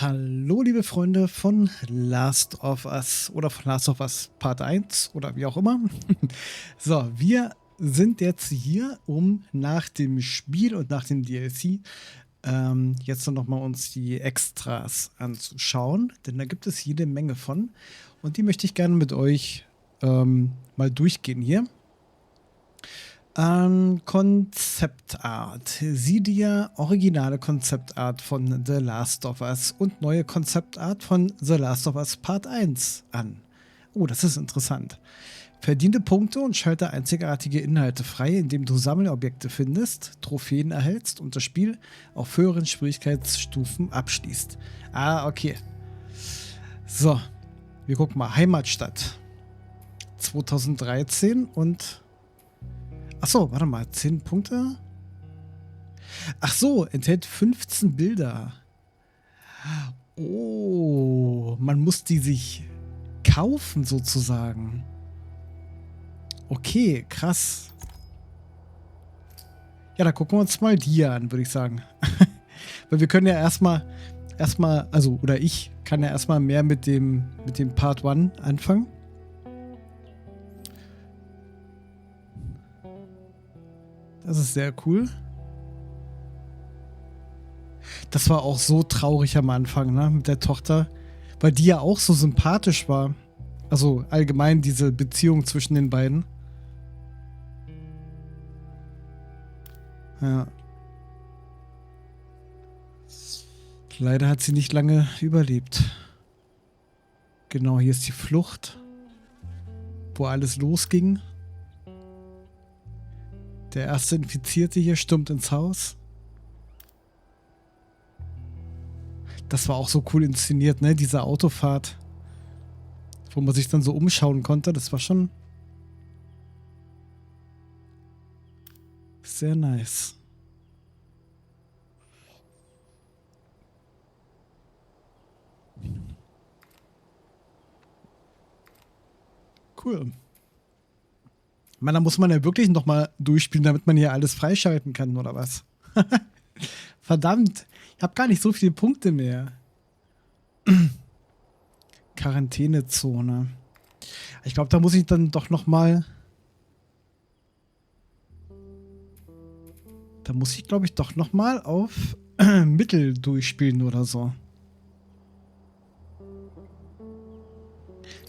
Hallo liebe Freunde von Last of Us oder von Last of Us Part 1 oder wie auch immer. So, wir sind jetzt hier, um nach dem Spiel und nach dem DLC jetzt noch mal uns die Extras anzuschauen, denn da gibt es jede Menge von und die möchte ich gerne mit euch mal durchgehen hier. Konzeptart. Sieh dir originale Konzeptart von The Last of Us und neue Konzeptart von The Last of Us Part 1 an. Oh, das ist interessant. Verdiene Punkte und schalte einzigartige Inhalte frei, indem du Sammelobjekte findest, Trophäen erhältst und das Spiel auf höheren Schwierigkeitsstufen abschließt. Ah, okay. So, wir gucken mal. Heimatstadt. 2013 und ach so, warte mal, 10 Punkte? Ach so, enthält 15 Bilder. Oh, man muss die sich kaufen sozusagen. Okay, krass. Ja, da gucken wir uns mal die an, würde ich sagen. Weil wir können ja erstmal, also, oder ich kann ja erstmal mehr mit dem Part 1 anfangen. Das ist sehr cool. Das war auch so traurig am Anfang, ne, mit der Tochter, weil die ja auch so sympathisch war. Also allgemein diese Beziehung zwischen den beiden. Ja. Leider hat sie nicht lange überlebt. Genau, hier ist die Flucht, wo alles losging. Der erste Infizierte hier stürmt ins Haus. Das war auch so cool inszeniert, ne? Diese Autofahrt, wo man sich dann so umschauen konnte. Das war schon sehr nice. Cool. Ich meine, da muss man ja wirklich noch mal durchspielen, damit man hier alles freischalten kann, oder was? Verdammt, ich habe gar nicht so viele Punkte mehr. Quarantänezone. Ich glaube, da muss ich dann doch noch mal. Da muss ich, glaube ich, doch noch mal auf Mittel durchspielen oder so.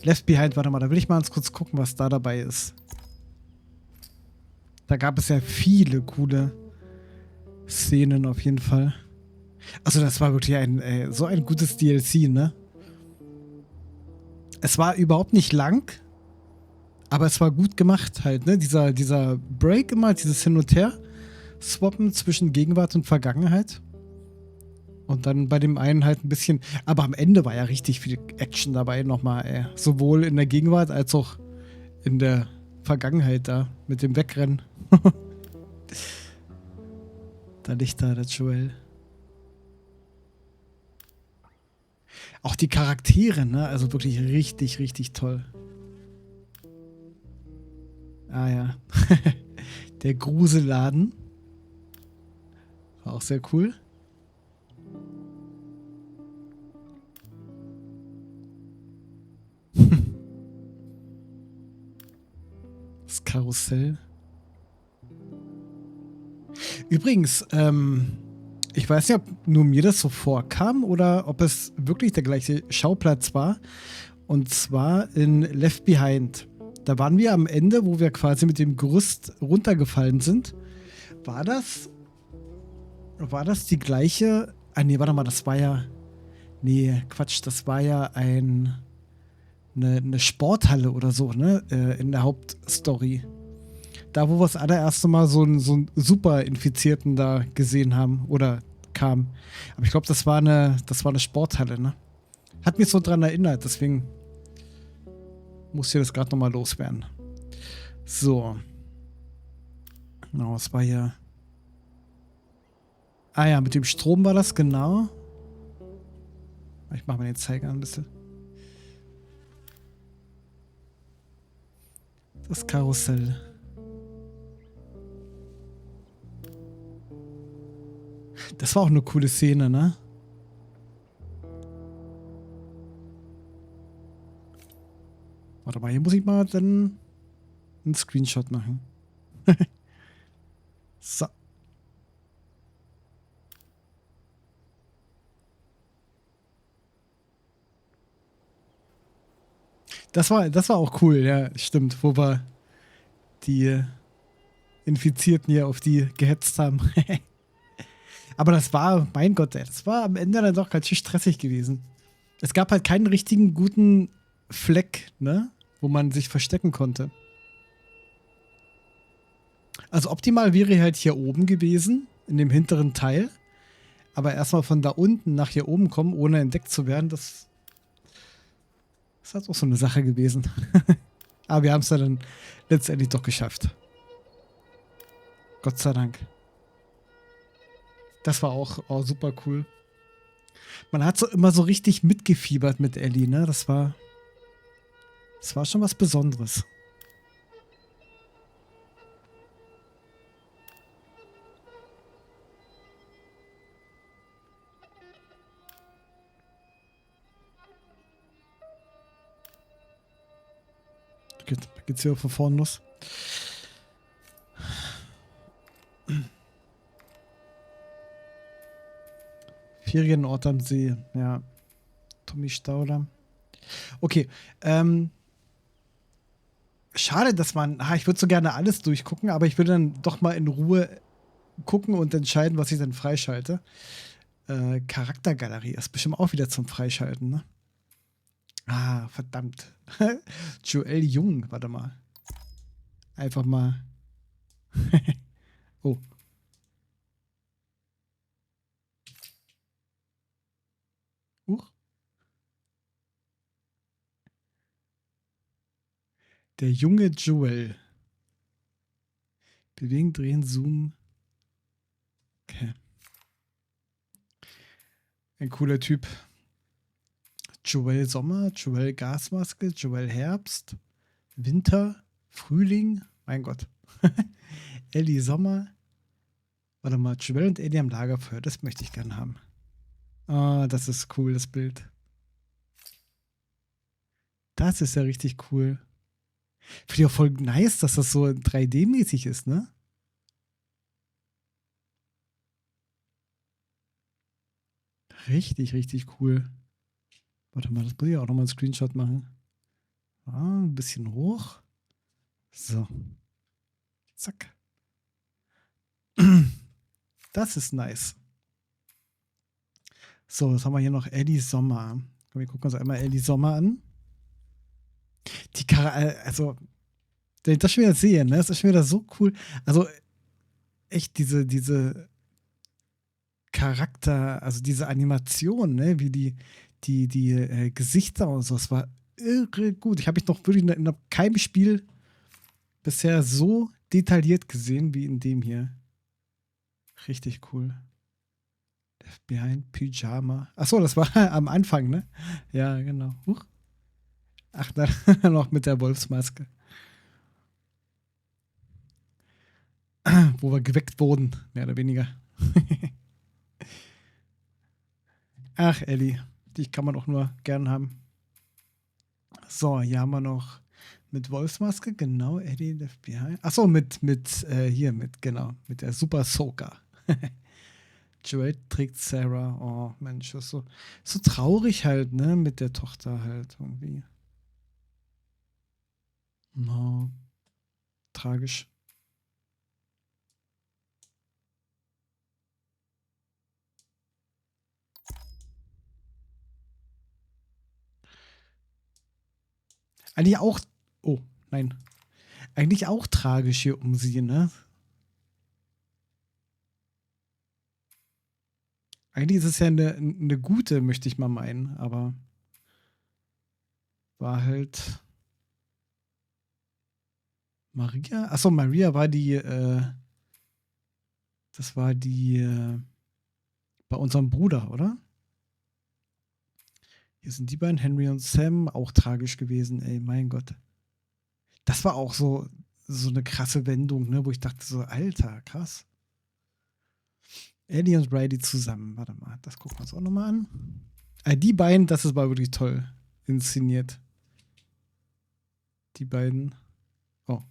Left Behind, warte mal, da will ich mal ganz kurz gucken, was da dabei ist. Da gab es ja viele coole Szenen auf jeden Fall. Also das war wirklich so ein gutes DLC, ne? Es war überhaupt nicht lang, aber es war gut gemacht halt, ne? Dieser Break immer, dieses Hin und Her swappen zwischen Gegenwart und Vergangenheit. Und dann bei dem einen halt ein bisschen, aber am Ende war ja richtig viel Action dabei nochmal, ey. Sowohl in der Gegenwart als auch in der Vergangenheit da mit dem Wegrennen. Da liegt da der Joel. Auch die Charaktere, ne? Also wirklich richtig, richtig toll. Ah ja. Der Gruselladen. War auch sehr cool. Das Karussell. Übrigens, ich weiß nicht, ob nur mir das so vorkam oder ob es wirklich der gleiche Schauplatz war. Und zwar in Left Behind. Da waren wir am Ende, wo wir quasi mit dem Gerüst runtergefallen sind. War das die gleiche? Ah, nee, warte mal, das war ja. Nee, Quatsch, das war ja eine Sporthalle oder so, ne? In der Hauptstory. Da, wo wir das allererste Mal so einen Super-Infizierten da gesehen haben oder kam. Aber ich glaube, das war eine Sporthalle, ne? Hat mich so dran erinnert, deswegen muss ich das gerade nochmal loswerden. So. Genau, es war hier. Ah ja, mit dem Strom war das, genau. Ich mache mal den Zeiger ein bisschen. Das Karussell. Das war auch eine coole Szene, ne? Warte mal, hier muss ich mal dann einen Screenshot machen. So. Das war auch cool, ja, stimmt, wo wir die Infizierten hier auf die gehetzt haben. Aber das war, mein Gott, ey, das war am Ende dann doch ganz schön stressig gewesen. Es gab halt keinen richtigen guten Fleck, ne, wo man sich verstecken konnte. Also optimal wäre halt hier oben gewesen, in dem hinteren Teil. Aber erstmal von da unten nach hier oben kommen, ohne entdeckt zu werden, das ist halt auch so eine Sache gewesen. Aber wir haben es ja dann letztendlich doch geschafft. Gott sei Dank. Das war auch super cool. Man hat so immer so richtig mitgefiebert mit Ellie, ne? Das war schon was Besonderes. Geht's hier von vorne los? Ferienort am See, ja. Tommy Stauder. Okay, schade, dass man, ich würde so gerne alles durchgucken, aber ich würde dann doch mal in Ruhe gucken und entscheiden, was ich dann freischalte. Charaktergalerie ist bestimmt auch wieder zum Freischalten, ne? Ah, verdammt. Joel Jung, warte mal. Einfach mal. Oh. Der junge Joel. Bewegen, drehen, zoomen. Okay. Ein cooler Typ. Joel Sommer, Joel Gasmaske, Joel Herbst, Winter, Frühling. Mein Gott. Ellie Sommer. Warte mal, Joel und Ellie am Lagerfeuer. Das möchte ich gerne haben. Ah, das ist cool, das Bild. Das ist ja richtig cool. Finde ich auch voll nice, dass das so 3D-mäßig ist, ne? Richtig, richtig cool. Warte mal, das muss ich auch nochmal einen Screenshot machen. Ah, ein bisschen hoch. So. Zack. Das ist nice. So, was haben wir hier noch? Ellie Sommer. Komm, wir gucken uns einmal Ellie Sommer an. Also, wenn ich das schon wieder sehe, ne? Das ist schon wieder so cool. Also, echt diese Charakter, also diese Animation, ne? Wie die Gesichter und so. Das war irre gut. Ich habe mich noch wirklich in keinem Spiel bisher so detailliert gesehen wie in dem hier. Richtig cool. Left Behind Pyjama. Achso, das war am Anfang, ne? Ja, genau. Huch. Ach, da noch mit der Wolfsmaske. Wo wir geweckt wurden, mehr oder weniger. Ach, Ellie. Dich kann man auch nur gern haben. So, hier haben wir noch mit Wolfsmaske, genau, Ellie Left Behind. Achso, hier, genau, mit der Super Soaker. Joel trägt Sarah. Oh, Mensch, das ist so traurig halt, ne, mit der Tochter halt irgendwie. No, tragisch. Eigentlich auch, oh, nein. Eigentlich auch tragisch hier um sie, ne? Eigentlich ist es ja eine gute, möchte ich mal meinen, aber war halt Maria? Achso, Maria war das war bei unserem Bruder, oder? Hier sind die beiden, Henry und Sam, auch tragisch gewesen, ey, mein Gott. Das war auch so eine krasse Wendung, ne, wo ich dachte so, Alter, krass. Ellie und Riley zusammen, warte mal, das gucken wir uns auch nochmal an. Die beiden, das ist mal wirklich toll inszeniert. Die beiden. Oh.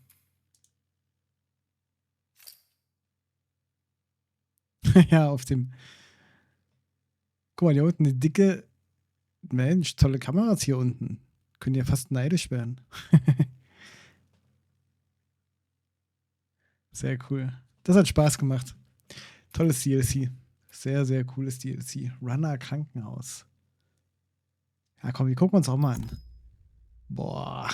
Ja, auf dem. Guck mal, hier unten eine dicke. Mensch, tolle Kameras hier unten. Können ja fast neidisch werden. Sehr cool. Das hat Spaß gemacht. Tolles DLC. Sehr, sehr cooles DLC. Runner Krankenhaus. Ja, komm, die gucken wir uns auch mal an. Boah.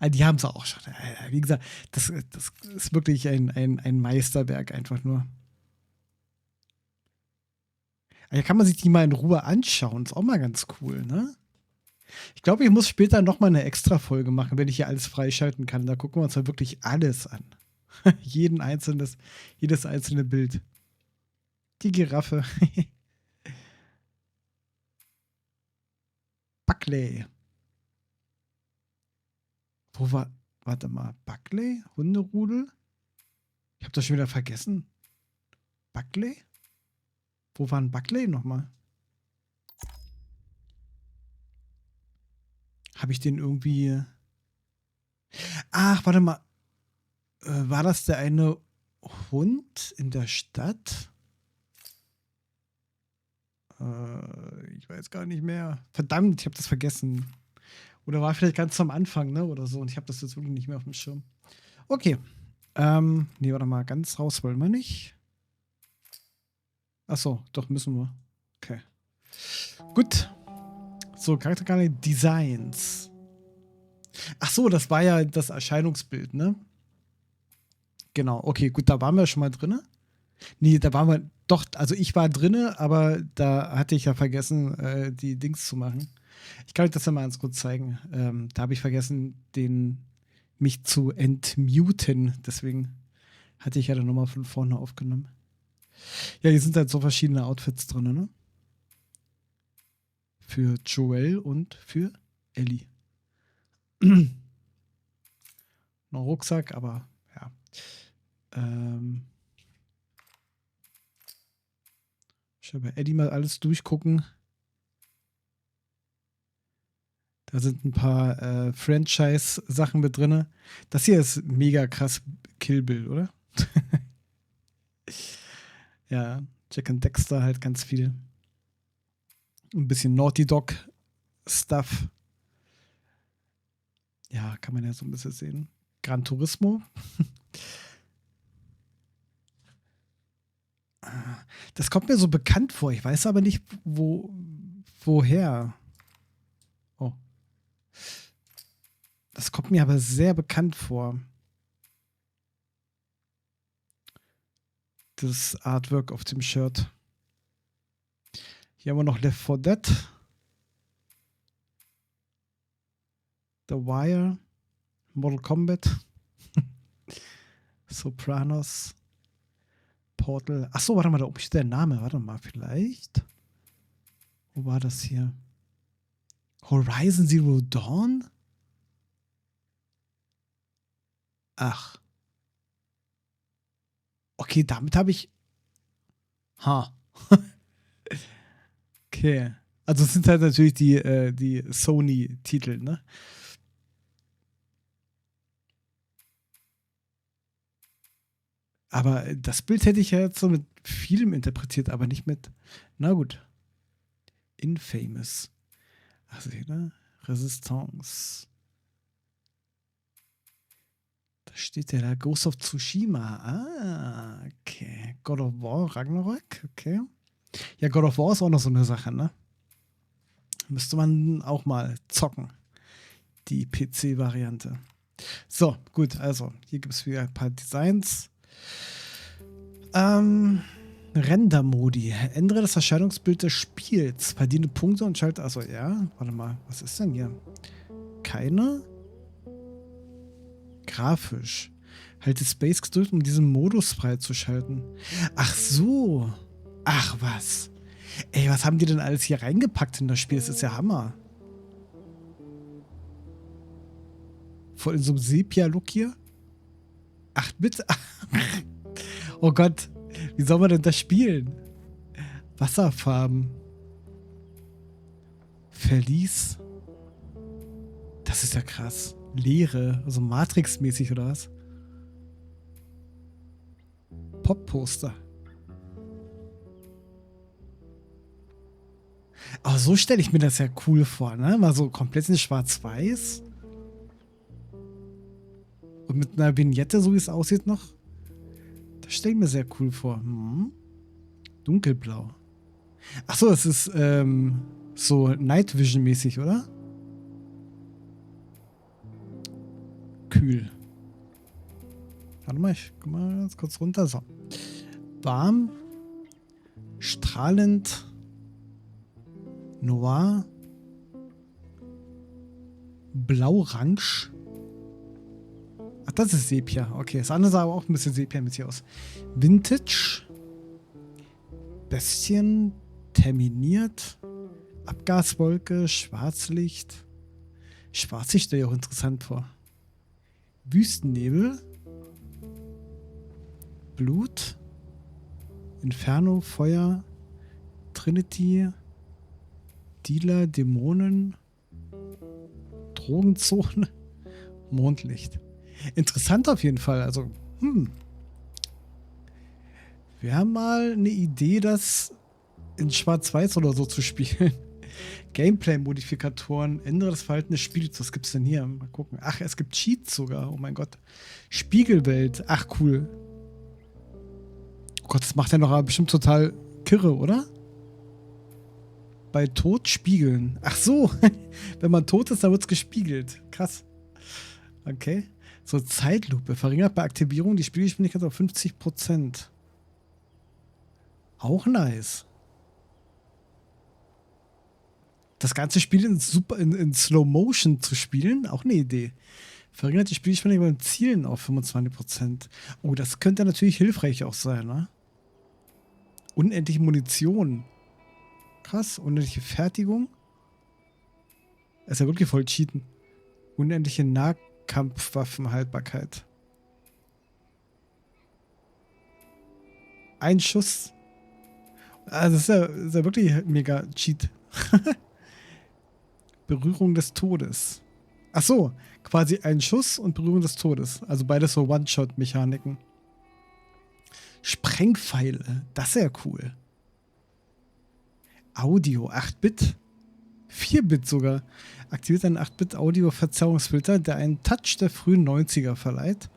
Die haben es auch schon. Wie gesagt, das ist wirklich ein Meisterwerk einfach nur. Hier kann man sich die mal in Ruhe anschauen. Ist auch mal ganz cool, ne? Ich glaube, ich muss später noch mal eine Extra-Folge machen, wenn ich hier alles freischalten kann. Da gucken wir uns dann wirklich alles an. Jedes einzelne Bild. Die Giraffe. Buckley. Wo war. Warte mal. Buckley? Hunderudel? Ich habe das schon wieder vergessen. Buckley? Wo war ein Buckley nochmal? Habe ich den irgendwie. Ach, warte mal. War das der eine Hund in der Stadt? Ich weiß gar nicht mehr. Verdammt, ich habe das vergessen. Oder war vielleicht ganz am Anfang, ne? Oder so. Und ich habe das jetzt wirklich nicht mehr auf dem Schirm. Okay. Nee, warte mal. Ganz raus wollen wir nicht. Achso, doch müssen wir. Okay. Gut. So, Charaktere Designs. Ach so, das war ja das Erscheinungsbild, ne? Genau, okay, gut, da waren wir schon mal drin. Nee, da waren wir, doch, also ich war drinne, aber da hatte ich ja vergessen, die Dings zu machen. Ich kann euch das ja mal ganz kurz zeigen. Da habe ich vergessen, mich zu entmuten. Deswegen hatte ich ja dann nochmal von vorne aufgenommen. Ja, hier sind halt so verschiedene Outfits drin, ne? Für Joel und für Ellie. Noch Rucksack, aber ja. Ich will bei Eddie mal alles durchgucken. Da sind ein paar Franchise-Sachen mit drin. Das hier ist mega krass Kill Bill, oder? Ja, Jack and Dexter halt ganz viel. Ein bisschen Naughty Dog Stuff. Ja, kann man ja so ein bisschen sehen. Gran Turismo. Das kommt mir so bekannt vor. Ich weiß aber nicht, woher. Oh. Das kommt mir aber sehr bekannt vor. Das Artwork auf dem Shirt. Hier haben wir noch Left 4 Dead. The Wire. Mortal Kombat. Sopranos. Portal. Achso, warte mal, da oben steht der Name. Warte mal, vielleicht. Wo war das hier? Horizon Zero Dawn? Ach. Okay, damit habe ich. Ha. Okay. Also es sind halt natürlich die Sony-Titel, ne? Aber das Bild hätte ich ja jetzt so mit vielem interpretiert, aber nicht mit. Na gut. Infamous. Also hier, ne? Resistance. Da steht ja da Ghost of Tsushima. Ah, okay. God of War, Ragnarok, okay. Ja, God of War ist auch noch so eine Sache, ne? Müsste man auch mal zocken. Die PC-Variante. So, gut, also hier gibt es wieder ein paar Designs. Render-Modi. Ändere das Erscheinungsbild des Spiels. Verdiene Punkte und schalte. Also, ja, warte mal, was ist denn hier? Keine? Grafisch. Halte Space gedrückt, um diesen Modus freizuschalten. Ach so. Ach was. Ey, was haben die denn alles hier reingepackt in das Spiel? Das ist ja Hammer. Voll in so einem Sepia-Look hier. 8-Bit. Oh Gott. Wie soll man denn das spielen? Wasserfarben. Verlies. Das ist ja krass. Leere, also Matrix-mäßig oder was? Pop-Poster. Aber so stelle ich mir das ja cool vor, ne? Mal so komplett in Schwarz-Weiß. Und mit einer Vignette, so wie es aussieht noch. Das stelle ich mir sehr cool vor. Hm. Dunkelblau. Achso, es ist so Night Vision-mäßig, oder? Kühl. Warte mal, ich guck mal ganz kurz runter. So. Warm. Strahlend. Noir. Blau-Orange. Ach, das ist Sepia. Okay, das andere sah aber auch ein bisschen Sepia-mäßig aus. Vintage. Bestien. Terminiert. Abgaswolke. Schwarzlicht. Schwarzlicht stelle ich auch interessant vor. Wüstennebel. Blut. Inferno. Feuer. Trinity. Dealer. Dämonen. Drogenzone. Mondlicht. Interessant auf jeden Fall. Also, wir haben mal eine Idee, das in Schwarz-Weiß oder so zu spielen. Gameplay-Modifikatoren, ändere das Verhalten des Spiels. Was gibt's denn hier? Mal gucken. Ach, es gibt Cheats sogar. Oh mein Gott. Spiegelwelt. Ach, cool. Oh Gott, das macht ja noch bestimmt total kirre, oder? Bei Tod spiegeln. Ach so. Wenn man tot ist, dann wird's gespiegelt. Krass. Okay. So, Zeitlupe. Verringert bei Aktivierung die Spielgeschwindigkeit auf 50%. Auch nice. Das ganze Spiel in Slow Motion zu spielen, auch eine Idee. Verringert die Spielgeschwindigkeit beim Zielen auf 25%. Oh, das könnte natürlich hilfreich auch sein, ne? Unendliche Munition. Krass, unendliche Fertigung. Das ist ja wirklich voll cheaten. Unendliche Nahkampfwaffenhaltbarkeit. Ein Schuss. Also das ist ja wirklich mega Cheat. Berührung des Todes. Ach so, quasi ein Schuss und Berührung des Todes. Also beides so One-Shot-Mechaniken. Sprengpfeile. Das ist ja cool. Audio, 8-Bit. 4-Bit sogar. Aktiviert einen 8-Bit-Audio-Verzerrungsfilter, der einen Touch der frühen 90er verleiht.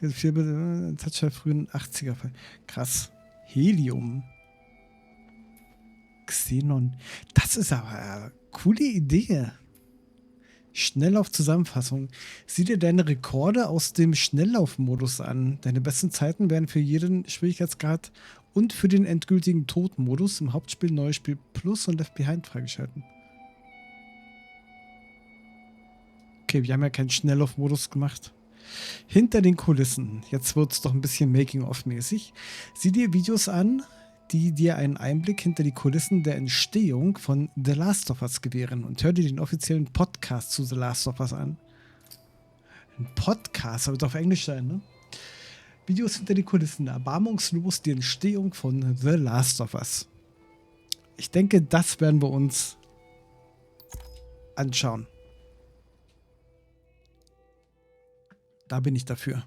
4-Bit, einen Touch der frühen 80er verleiht. Krass. Helium. Xenon. Das ist aber eine coole Idee. Schnelllauf-Zusammenfassung. Sieh dir deine Rekorde aus dem Schnelllaufmodus an. Deine besten Zeiten werden für jeden Schwierigkeitsgrad und für den endgültigen Todmodus im Hauptspiel, Neues Spiel Plus und Left Behind freigeschalten. Okay, wir haben ja keinen Schnelllaufmodus gemacht. Hinter den Kulissen. Jetzt wird es doch ein bisschen Making-of-mäßig. Sieh dir Videos an, die dir einen Einblick hinter die Kulissen der Entstehung von The Last of Us gewähren. Und hör dir den offiziellen Podcast zu The Last of Us an. Ein Podcast, aber wird auf Englisch sein, ne? Videos hinter die Kulissen, erbarmungslos die Entstehung von The Last of Us. Ich denke, das werden wir uns anschauen. Da bin ich dafür.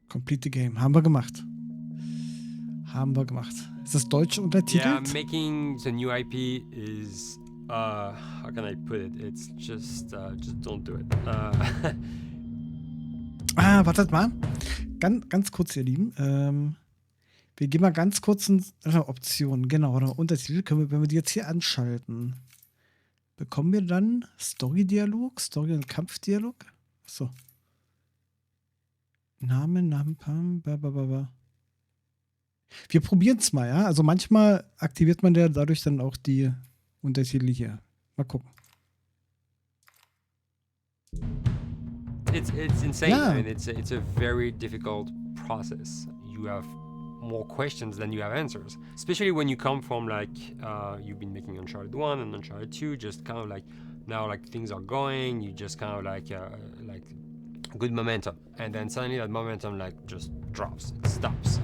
Complete the Game. Haben wir gemacht. Haben wir gemacht. Ist das deutsch untertitelt? Yeah, making the new IP is, how can I put it? It's just don't do it. Wartet mal. Ganz kurz, ihr Lieben. Wir gehen mal ganz kurz in Optionen. Genau, oder Untertitel können wir, wenn wir die jetzt hier anschalten, bekommen wir dann Story-Dialog, Story- und Kampfdialog? Achso. Namen, Pam, ba. Wir probieren es mal, ja? Also manchmal aktiviert man ja dadurch dann auch die Untertitel hier. Mal gucken. It's insane. Yeah. I mean, it's a very difficult process. You have more questions than you have answers, especially when you come from like you've been making Uncharted 1 and Uncharted 2, just kind of like now like things are going, you just kind of like good momentum, and then suddenly that momentum like just drops, it stops.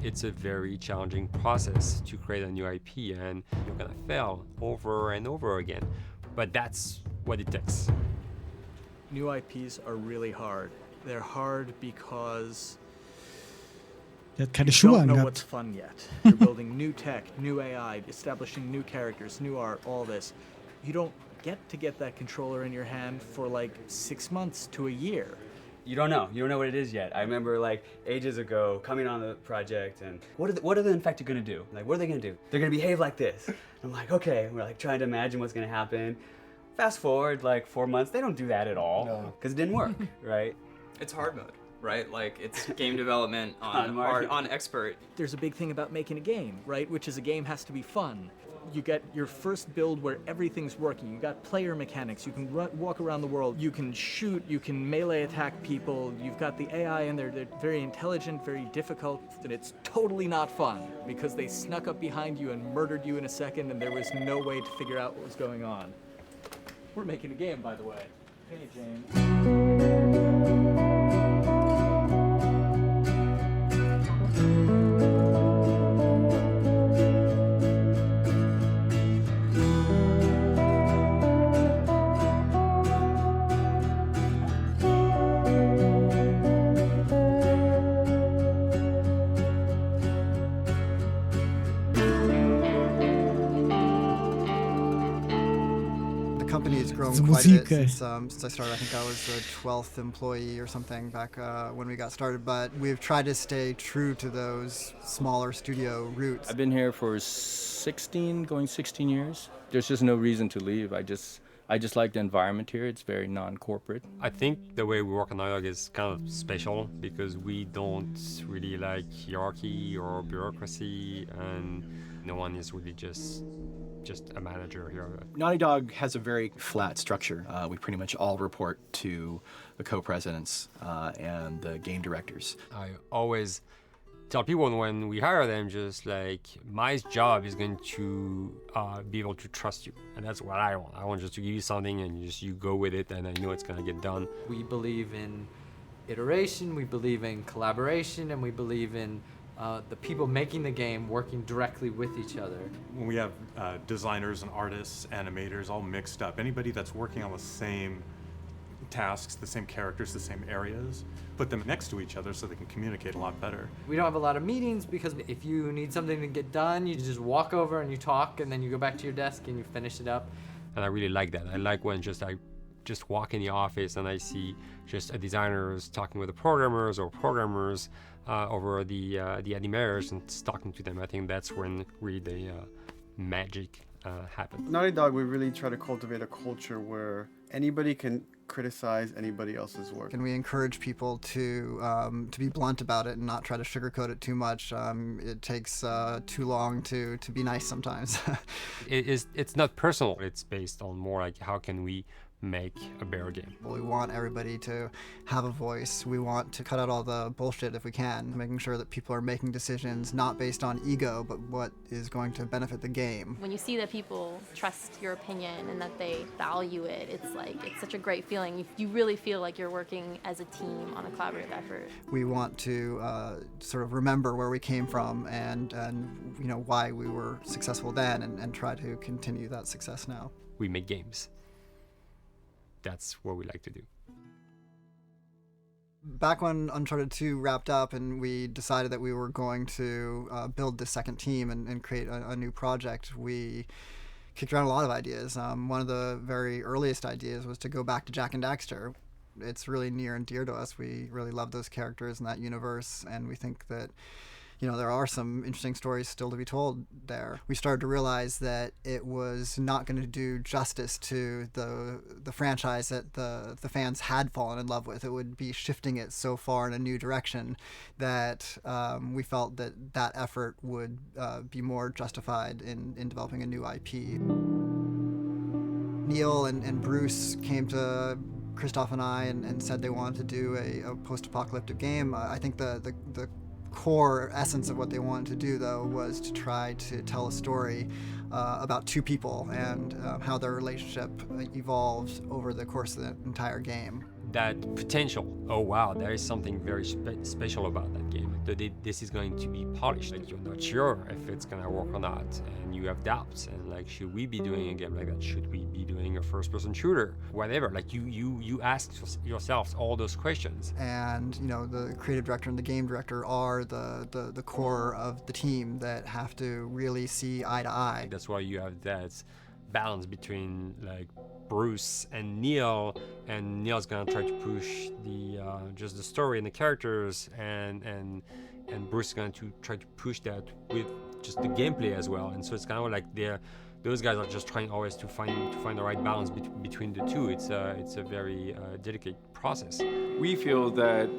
It's a very challenging process to create a new IP, and you're gonna fail over and over again. But that's what it takes. New IPs are really hard. They're hard because Der hat keine you Schuhe don't know what's angehabt. fun yet. You're building new tech, new AI, establishing new characters, new art, all this. You don't get that controller in your hand for like 6 months to a year. You don't know what it is yet. I remember like ages ago coming on the project and what are the infected gonna do? Like, what are they gonna do? They're gonna behave like this. I'm like, okay, we're like trying to imagine what's gonna happen. Fast forward like 4 months, they don't do that at all because it didn't work, right? It's hard mode, right? Like, it's game development on expert. There's a big thing about making a game, right? Which is a game has to be fun. You get your first build where everything's working. You got player mechanics. You can walk around the world. You can shoot. You can melee attack people. You've got the AI in there. They're very intelligent, very difficult, and it's totally not fun because they snuck up behind you and murdered you in a second, and there was no way to figure out what was going on. We're making a game, by the way. Hey, James. Company has grown Diese quite a Musik, bit ey. since I started. I think I was the 12th employee or something back when we got started, but we've tried to stay true to those smaller studio roots. I've been here for 16 years. There's just no reason to leave. I just like the environment here. It's very non-corporate. I think the way we work on Dialogue is kind of special because we don't really like hierarchy or bureaucracy, and no one is really just a manager here. Naughty Dog has a very flat structure. We pretty much all report to the co-presidents and the game directors. I always tell people when we hire them, just like, my job is going to be able to trust you, and that's what I want. I want just to give you something and you go with it, and I know it's gonna get done. We believe in iteration, we believe in collaboration, and we believe in the people making the game working directly with each other. When we have designers and artists, animators all mixed up, anybody that's working on the same tasks, the same characters, the same areas, put them next to each other so they can communicate a lot better. We don't have a lot of meetings because if you need something to get done, you just walk over and you talk, and then you go back to your desk and you finish it up. And I really like that. I like when I just walk in the office and I see just designers talking with the programmers or programmers over the animators and talking to them. I think that's when really the magic happens. Naughty Dog, we really try to cultivate a culture where anybody can criticize anybody else's work. And we encourage people to be blunt about it and not try to sugarcoat it too much. It takes too long to be nice sometimes. It's not personal. It's based on more like how can we make a better game. We want everybody to have a voice. We want to cut out all the bullshit if we can, making sure that people are making decisions not based on ego, but what is going to benefit the game. When you see that people trust your opinion and that they value it, it's such a great feeling. You really feel like you're working as a team on a collaborative effort. We want to sort of remember where we came from and you know why we were successful then, and try to continue that success now. We make games. That's what we like to do. Back when Uncharted 2 wrapped up and we decided that we were going to build this second team and create a new project, we kicked around a lot of ideas. One of the very earliest ideas was to go back to Jak and Daxter. It's really near and dear to us. We really love those characters in that universe, and we think that there are some interesting stories still to be told there. We started to realize that it was not going to do justice to the franchise that the fans had fallen in love with. It would be shifting it so far in a new direction that we felt that effort would be more justified in developing a new IP. Neil and Bruce came to Christoph and I and said they wanted to do a post-apocalyptic game. I think the core essence of what they wanted to do, though, was to try to tell a story about two people and how their relationship evolved over the course of the entire game. that potential. Oh wow, there is something very special about that game. This is going to be polished. Like, you're not sure if it's gonna work or not, and you have doubts. And like, should we be doing a game like that? Should we be doing a first-person shooter? Whatever. Like, you ask yourselves all those questions. And you know, the creative director and the game director are the core of the team that have to really see eye to eye. That's why you have that balance between like Bruce and Neil, and Neil's gonna try to push the just the story and the characters, and Bruce is going to try to push that with just the gameplay as well. And so it's kind of like those guys are just trying always to find the right balance between the two. It's a very delicate process. We feel that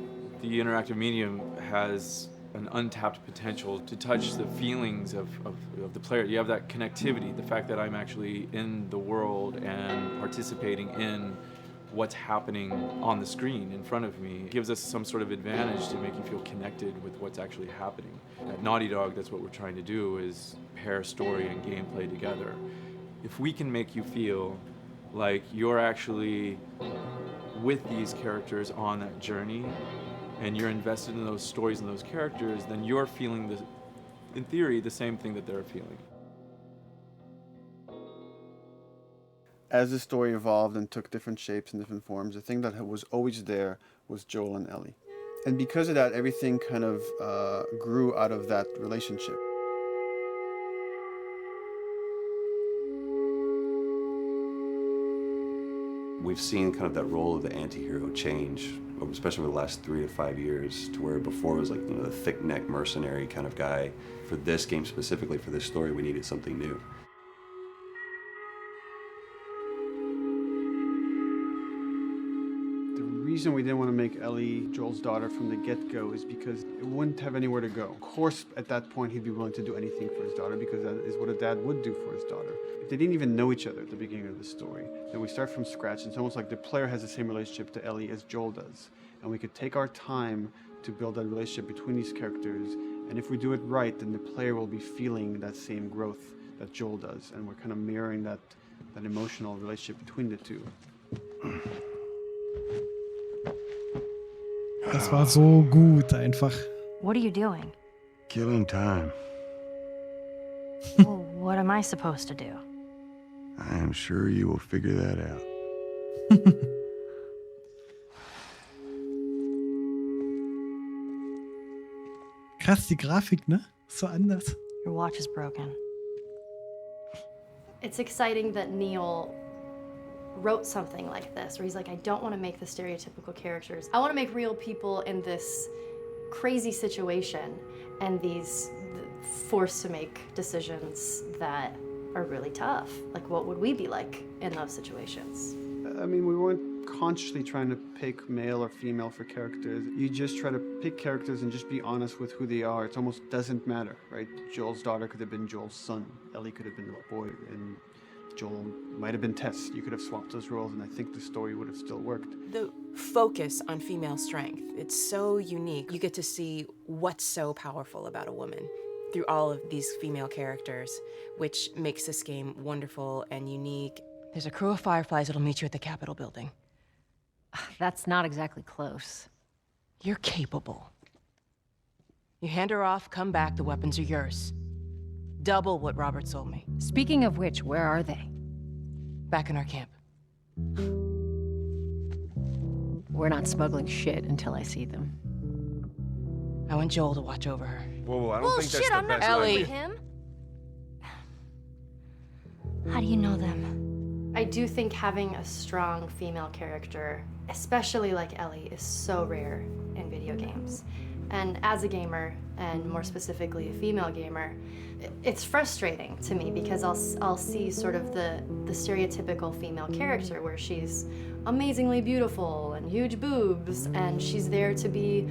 the interactive medium has an untapped potential to touch the feelings of the player. You have that connectivity, the fact that I'm actually in the world and participating in what's happening on the screen in front of me gives us some sort of advantage to make you feel connected with what's actually happening. At Naughty Dog, that's what we're trying to do, is pair story and gameplay together. If we can make you feel like you're actually with these characters on that journey, and you're invested in those stories and those characters, then you're feeling, in theory, the same thing that they're feeling. As the story evolved and took different shapes and different forms, the thing that was always there was Joel and Ellie. And because of that, everything kind of grew out of that relationship. We've seen kind of that role of the anti-hero change, especially over the last 3 to 5 years, to where before it was like, you know, the thick-neck mercenary kind of guy. For this game specifically, for this story, we needed something new. The reason we didn't want to make Ellie Joel's daughter from the get-go is because it wouldn't have anywhere to go. Of course, at that point, he'd be willing to do anything for his daughter, because that is what a dad would do for his daughter. If they didn't even know each other at the beginning of the story, then we start from scratch. It's almost like the player has the same relationship to Ellie as Joel does. And we could take our time to build that relationship between these characters, and if we do it right, then the player will be feeling that same growth that Joel does, and we're kind of mirroring that emotional relationship between the two. Das war so gut einfach. What are you doing? Killing time. Well, what am I supposed to do? I am sure you will figure that out. Krass, die Grafik, ne? So anders. Your watch is broken. It's exciting that Neil wrote something like this, where he's like, I don't want to make the stereotypical characters. I want to make real people in this crazy situation, and these forced to make decisions that are really tough. Like, what would we be like in those situations? I mean, we weren't consciously trying to pick male or female for characters. You just try to pick characters and just be honest with who they are. It almost doesn't matter, right? Joel's daughter could have been Joel's son. Ellie could have been a boy, and Joel might have been Tess. You could have swapped those roles, and I think the story would have still worked. The focus on female strength, it's so unique. You get to see what's so powerful about a woman through all of these female characters, which makes this game wonderful and unique. There's a crew of Fireflies that'll meet you at the Capitol building. That's not exactly close. You're capable. You hand her off, come back, the weapons are yours. Double what Robert sold me. Speaking of which, where are they? Back in our camp. We're not smuggling shit until I see them. I want Joel to watch over her. Whoa, I don't think that's the best Ellie. idea. Him? How do you know them? I do think having a strong female character, especially like Ellie, is so rare in video games. And as a gamer, and more specifically a female gamer, it's frustrating to me because I'll see sort of the stereotypical female character where she's amazingly beautiful and huge boobs, and she's there to be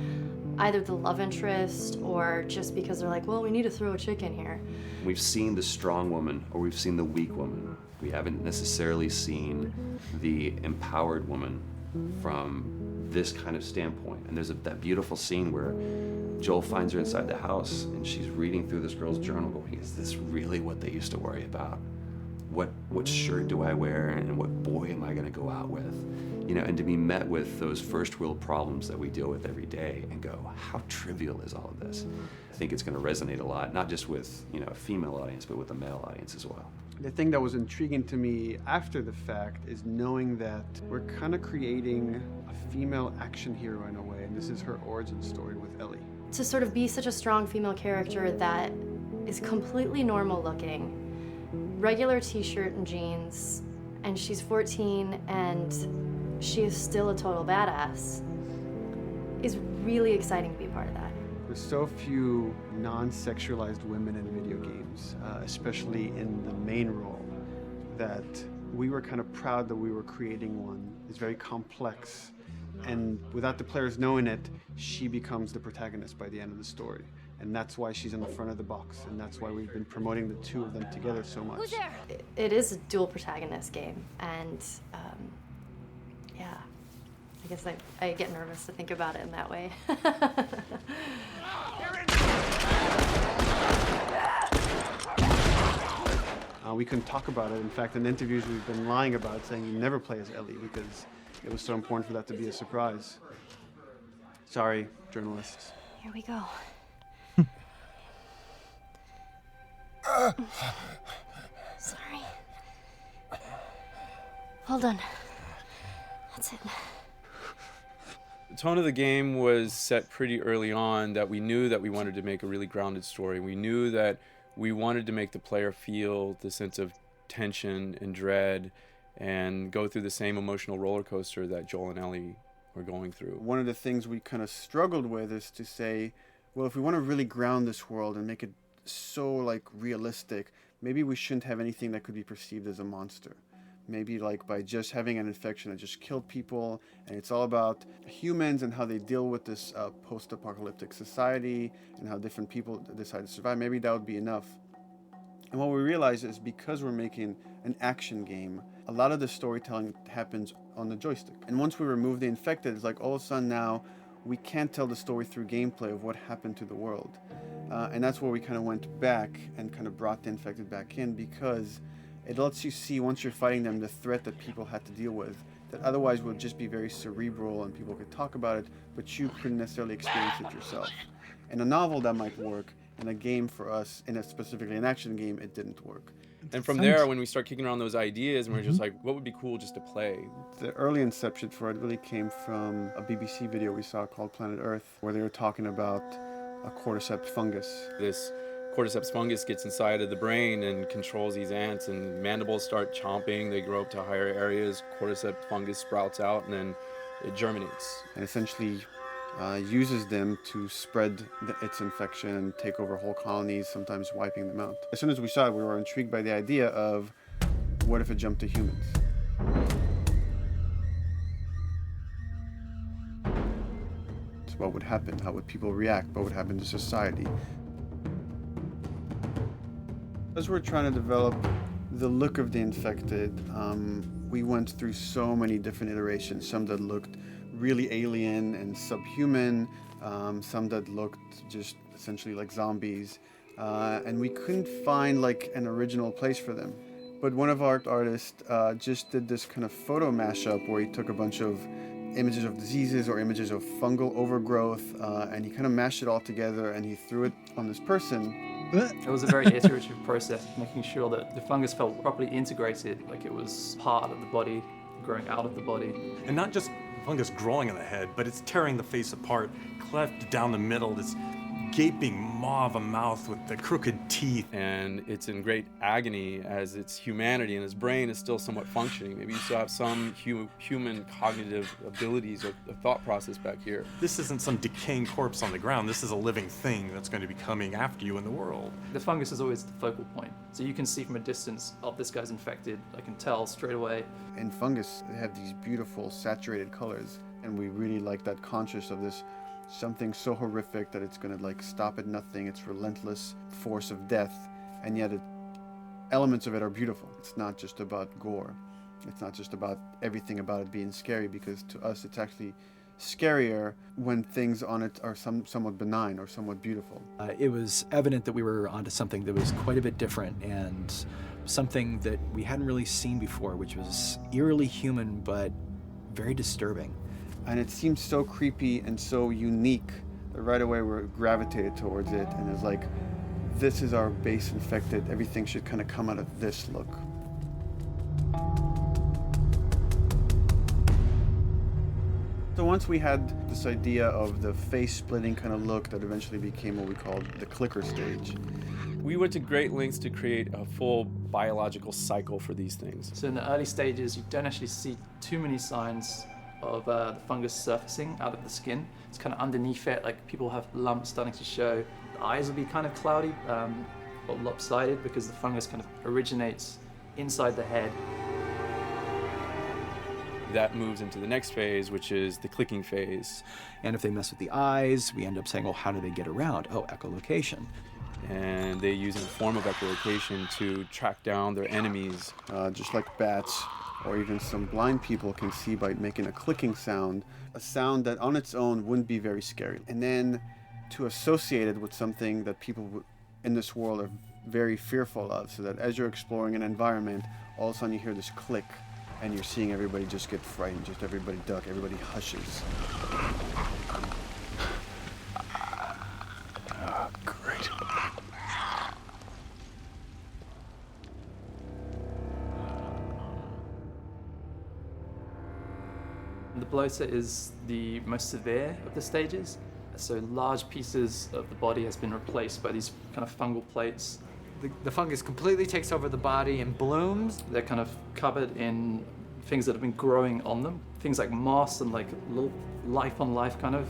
either the love interest or just because they're like, well, we need to throw a chick in here. We've seen the strong woman, or we've seen the weak woman. We haven't necessarily seen the empowered woman from this kind of standpoint. And there's that beautiful scene where Joel finds her inside the house and she's reading through this girl's journal going, is this really what they used to worry about? What shirt do I wear, and what boy am I gonna go out with? You know, and to be met with those first world problems that we deal with every day and go, how trivial is all of this? I think it's going to resonate a lot, not just with, you know, a female audience, but with a male audience as well. The thing that was intriguing to me after the fact is knowing that we're kind of creating a female action hero in a way, and this is her origin story with Ellie. To sort of be such a strong female character that is completely normal looking, regular t-shirt and jeans, and she's 14 and she is still a total badass, is really exciting to be a part of that. There's so few non-sexualized women in video games, especially in the main role, that we were kind of proud that we were creating one. It's very complex, and without the players knowing it, she becomes the protagonist by the end of the story. And that's why she's in the front of the box, and that's why we've been promoting the two of them together so much. Who's there? It is a dual protagonist game, and yeah, I guess I get nervous to think about it in that way. We couldn't talk about it. In fact, in interviews we've been lying about it, saying you never play as Ellie because it was so important for that to be a surprise. Sorry, journalists. Here we go. Sorry. Hold on. That's it. The tone of the game was set pretty early on that we knew that we wanted to make a really grounded story. We knew that we wanted to make the player feel the sense of tension and dread and go through the same emotional roller coaster that Joel and Ellie were going through. One of the things we kind of struggled with is to say, well, if we want to really ground this world and make it so like realistic, maybe we shouldn't have anything that could be perceived as a monster. Maybe like by just having an infection that just killed people, and it's all about humans and how they deal with this post-apocalyptic society and how different people decide to survive. Maybe that would be enough. And what we realized is because we're making an action game, a lot of the storytelling happens on the joystick. And once we remove the infected, it's like all of a sudden now we can't tell the story through gameplay of what happened to the world. And that's where we kind of went back and kind of brought the infected back in, because it lets you see, once you're fighting them, the threat that people had to deal with that otherwise would just be very cerebral and people could talk about it, but you couldn't necessarily experience it yourself. In a novel, that might work. In a game for us, specifically an action game, it didn't work. And from there, when we start kicking around those ideas, and we're just like, what would be cool just to play? The early inception for it really came from a BBC video we saw called Planet Earth, where they were talking about a cordyceps fungus. This cordyceps fungus gets inside of the brain and controls these ants, and mandibles start chomping, they grow up to higher areas, cordyceps fungus sprouts out, and then it germinates. And essentially uses them to spread its infection and take over whole colonies, sometimes wiping them out. As soon as we saw it, we were intrigued by the idea of what if it jumped to humans? So what would happen? How would people react? What would happen to society? As we're trying to develop the look of the infected, we went through so many different iterations, some that looked really alien and subhuman, some that looked just essentially like zombies, and we couldn't find like an original place for them. But one of our artists just did this kind of photo mashup where he took a bunch of images of diseases or images of fungal overgrowth, and he kind of mashed it all together and he threw it on this person. It was a very iterative process, making sure that the fungus felt properly integrated, like it was part of the body, growing out of the body. And not just fungus growing in the head, but it's tearing the face apart, cleft down the middle, this gaping maw of a mouth with the crooked teeth. And it's in great agony as its humanity and its brain is still somewhat functioning. Maybe you still have some human cognitive abilities or thought process back here. This isn't some decaying corpse on the ground. This is a living thing that's going to be coming after you in the world. The fungus is always the focal point. So you can see from a distance, oh, this guy's infected. I can tell straight away. In fungus, they have these beautiful saturated colors, and we really like that conscious of this something so horrific that it's going to like stop at nothing. It's relentless force of death, and yet elements of it are beautiful. It's not just about gore. It's not just about everything about it being scary, because to us it's actually scarier when things on it are somewhat benign or somewhat beautiful. It was evident that we were onto something that was quite a bit different and something that we hadn't really seen before, which was eerily human but very disturbing. And it seemed so creepy and so unique that right away we gravitated towards it, and it's like, this is our base infected, everything should kind of come out of this look. So once we had this idea of the face-splitting kind of look that eventually became what we called the clicker stage. We went to great lengths to create a full biological cycle for these things. So in the early stages, you don't actually see too many signs of the fungus surfacing out of the skin. It's kind of underneath it, like people have lumps starting to show. The eyes will be kind of cloudy or lopsided because the fungus kind of originates inside the head. That moves into the next phase, which is the clicking phase. And if they mess with the eyes, we end up saying, well, how do they get around? Oh, echolocation. And they use a form of echolocation to track down their enemies. Just like bats, or even some blind people can see by making a clicking sound, a sound that on its own wouldn't be very scary. And then to associate it with something that people in this world are very fearful of, so that as you're exploring an environment, all of a sudden you hear this click, and you're seeing everybody just get frightened, just everybody duck, everybody hushes. Great. The bloater is the most severe of the stages. So large pieces of the body has been replaced by these kind of fungal plates. The fungus completely takes over the body and blooms. They're kind of covered in things that have been growing on them. Things like moss and like little life on life kind of.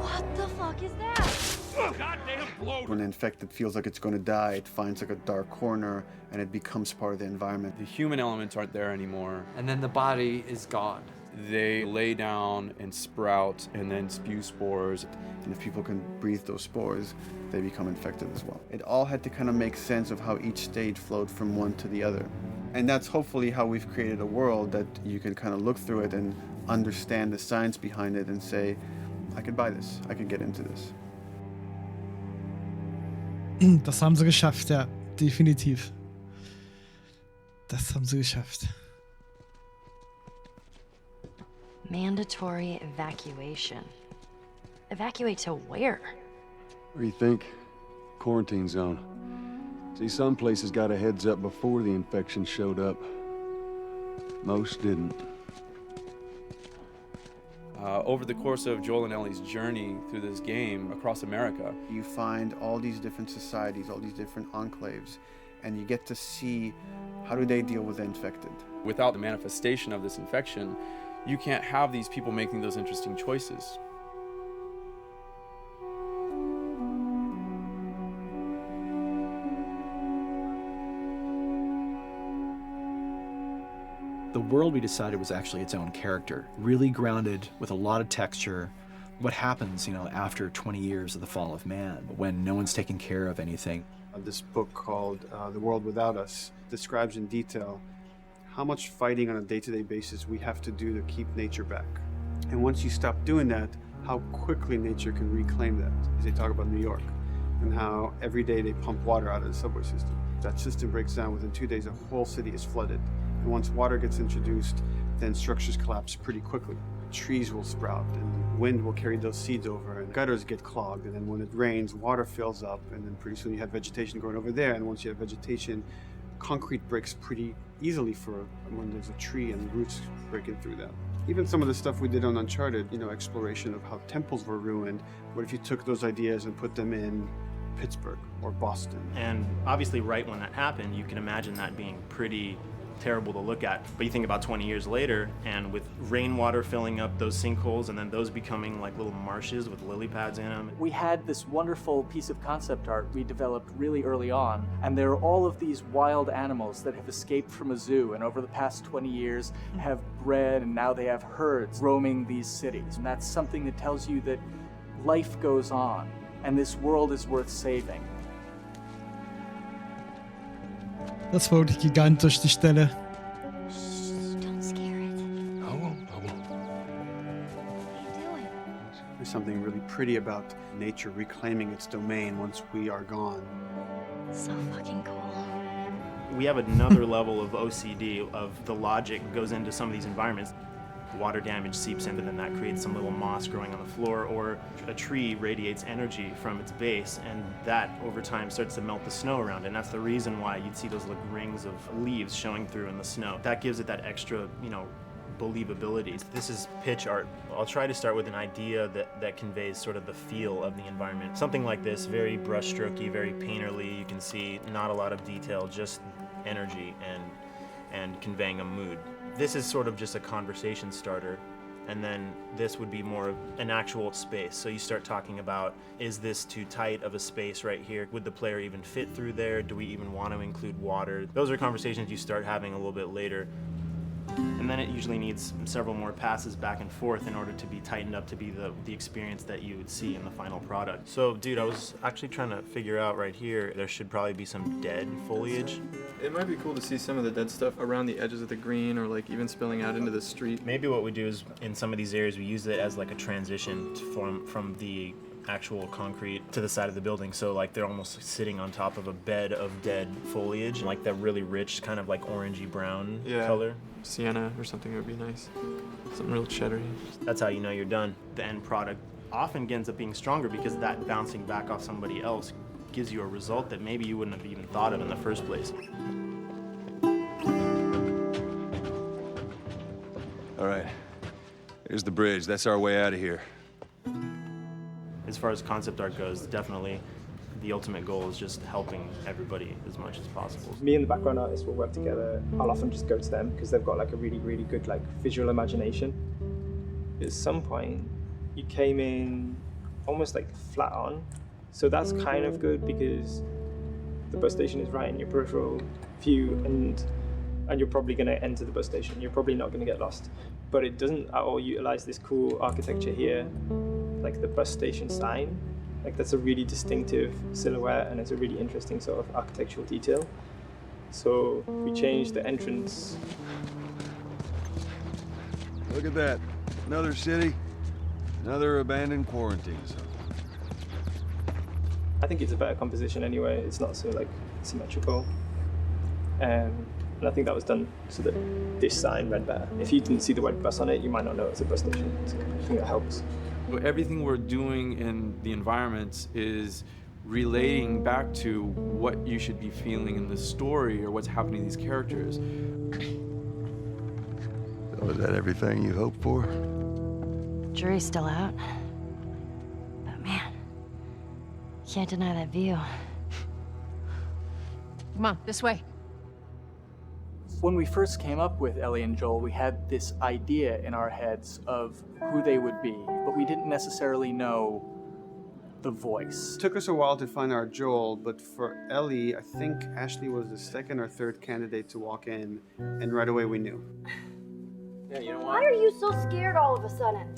What the fuck is that? Goddamn bloater! When the infected feels like it's going to die, it finds like a dark corner and it becomes part of the environment. The human elements aren't there anymore. And then the body is gone. They lay down and sprout and then spew spores. And if people can breathe those spores, they become infected as well. It all had to kind of make sense of how each stage flowed from one to the other. And that's hopefully how we've created a world that you can kind of look through it and understand the science behind it and say, I could buy this, I could get into this. Das haben sie geschafft, ja, definitiv. Das haben sie geschafft. Mandatory evacuation. Evacuate to where? What do you think? Quarantine zone. See, some places got a heads up before the infection showed up. Most didn't. Over the course of Joel and Ellie's journey through this game across America, you find all these different societies, all these different enclaves, and you get to see how do they deal with the infected. Without the manifestation of this infection, you can't have these people making those interesting choices. The world we decided was actually its own character, really grounded with a lot of texture. What happens, after 20 years of the fall of man, when no one's taking care of anything. This book called The World Without Us describes in detail how much fighting on a day-to-day basis we have to do to keep nature back. And once you stop doing that, how quickly nature can reclaim that. As they talk about New York and how every day they pump water out of the subway system. That system breaks down, within 2 days, a whole city is flooded. And once water gets introduced, then structures collapse pretty quickly. Trees will sprout, and wind will carry those seeds over, and gutters get clogged, and then when it rains, water fills up, and then pretty soon you have vegetation growing over there, and once you have vegetation, concrete breaks pretty easily for when there's a tree and roots breaking through that. Even some of the stuff we did on Uncharted, exploration of how temples were ruined, what if you took those ideas and put them in Pittsburgh or Boston? And obviously right when that happened, you can imagine that being pretty terrible to look at. But you think about 20 years later, and with rainwater filling up those sinkholes and then those becoming like little marshes with lily pads in them. We had this wonderful piece of concept art we developed really early on, and there are all of these wild animals that have escaped from a zoo and over the past 20 years have bred, and now they have herds roaming these cities. And that's something that tells you that life goes on and this world is worth saving. Das war wirklich gigantisch, die Stelle. Don't scare it. I won't. There's something really pretty about nature reclaiming its domain once we are gone. So fucking cool. We have another level of OCD, of the logic goes into some of these environments. Water damage seeps in, and then that creates some little moss growing on the floor, or a tree radiates energy from its base, and that over time starts to melt the snow around it. And that's the reason why you'd see those like rings of leaves showing through in the snow. That gives it that extra, believability. This is pitch art. I'll try to start with an idea that conveys sort of the feel of the environment. Something like this, very brushstrokey, very painterly. You can see not a lot of detail, just energy and conveying a mood. This is sort of just a conversation starter, and then this would be more of an actual space. So you start talking about, is this too tight of a space right here? Would the player even fit through there? Do we even want to include water? Those are conversations you start having a little bit later. And then it usually needs several more passes back and forth in order to be tightened up to be the experience that you would see in the final product. So, dude, I was actually trying to figure out right here, there should probably be some dead foliage. It might be cool to see some of the dead stuff around the edges of the green, or like even spilling out into the street. Maybe what we do is, in some of these areas, we use it as like a transition from the actual concrete to the side of the building. So like they're almost sitting on top of a bed of dead foliage, like that really rich kind of like orangey brown color. Sienna or something would be nice. Something real cheddary. That's how you know you're done. The end product often ends up being stronger because that bouncing back off somebody else gives you a result that maybe you wouldn't have even thought of in the first place. All right, here's the bridge. That's our way out of here. As far as concept art goes, definitely the ultimate goal is just helping everybody as much as possible. Me and the background artist will work together. I'll often just go to them because they've got like a really, really good like visual imagination. At some point, you came in almost like flat on. So that's kind of good because the bus station is right in your peripheral view, and you're probably going to enter the bus station. You're probably not going to get lost. But it doesn't at all utilize this cool architecture here, like the bus station sign. Like that's a really distinctive silhouette, and it's a really interesting sort of architectural detail. So we changed the entrance. Look at that. Another city, another abandoned quarantine zone. I think it's a better composition anyway. It's not so like symmetrical. And I think that was done so that this sign read better. If you didn't see the word bus on it, you might not know it's a bus station. So I think that helps. Everything we're doing in the environments is relating back to what you should be feeling in the story or what's happening to these characters. So is that everything you hoped for? Jury's still out. But man, can't deny that view. Come on, this way. When we first came up with Ellie and Joel, we had this idea in our heads of who they would be, but we didn't necessarily know the voice. It took us a while to find our Joel, but for Ellie, I think Ashley was the second or third candidate to walk in, and right away we knew. Yeah, you know Why are you so scared all of a sudden?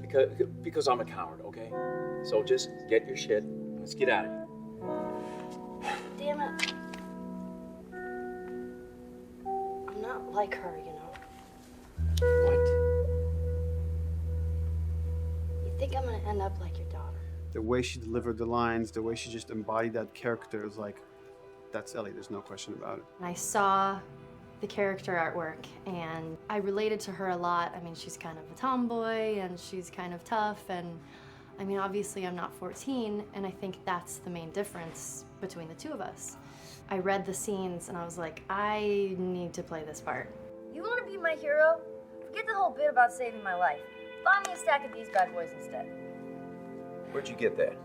Because I'm a coward, okay? So just get your shit and let's get out of here. Damn it. I'm not like her, you know. What? You think I'm gonna end up like your daughter? The way she delivered the lines, the way she just embodied that character is like, that's Ellie, there's no question about it. I saw the character artwork and I related to her a lot. I mean, she's kind of a tomboy and she's kind of tough, and I mean, obviously I'm not 14, and I think that's the main difference between the two of us. I read the scenes and I was like, I need to play this part. You wanna be my hero? Forget the whole bit about saving my life. Buy me a stack of these bad boys instead. Where'd you get that?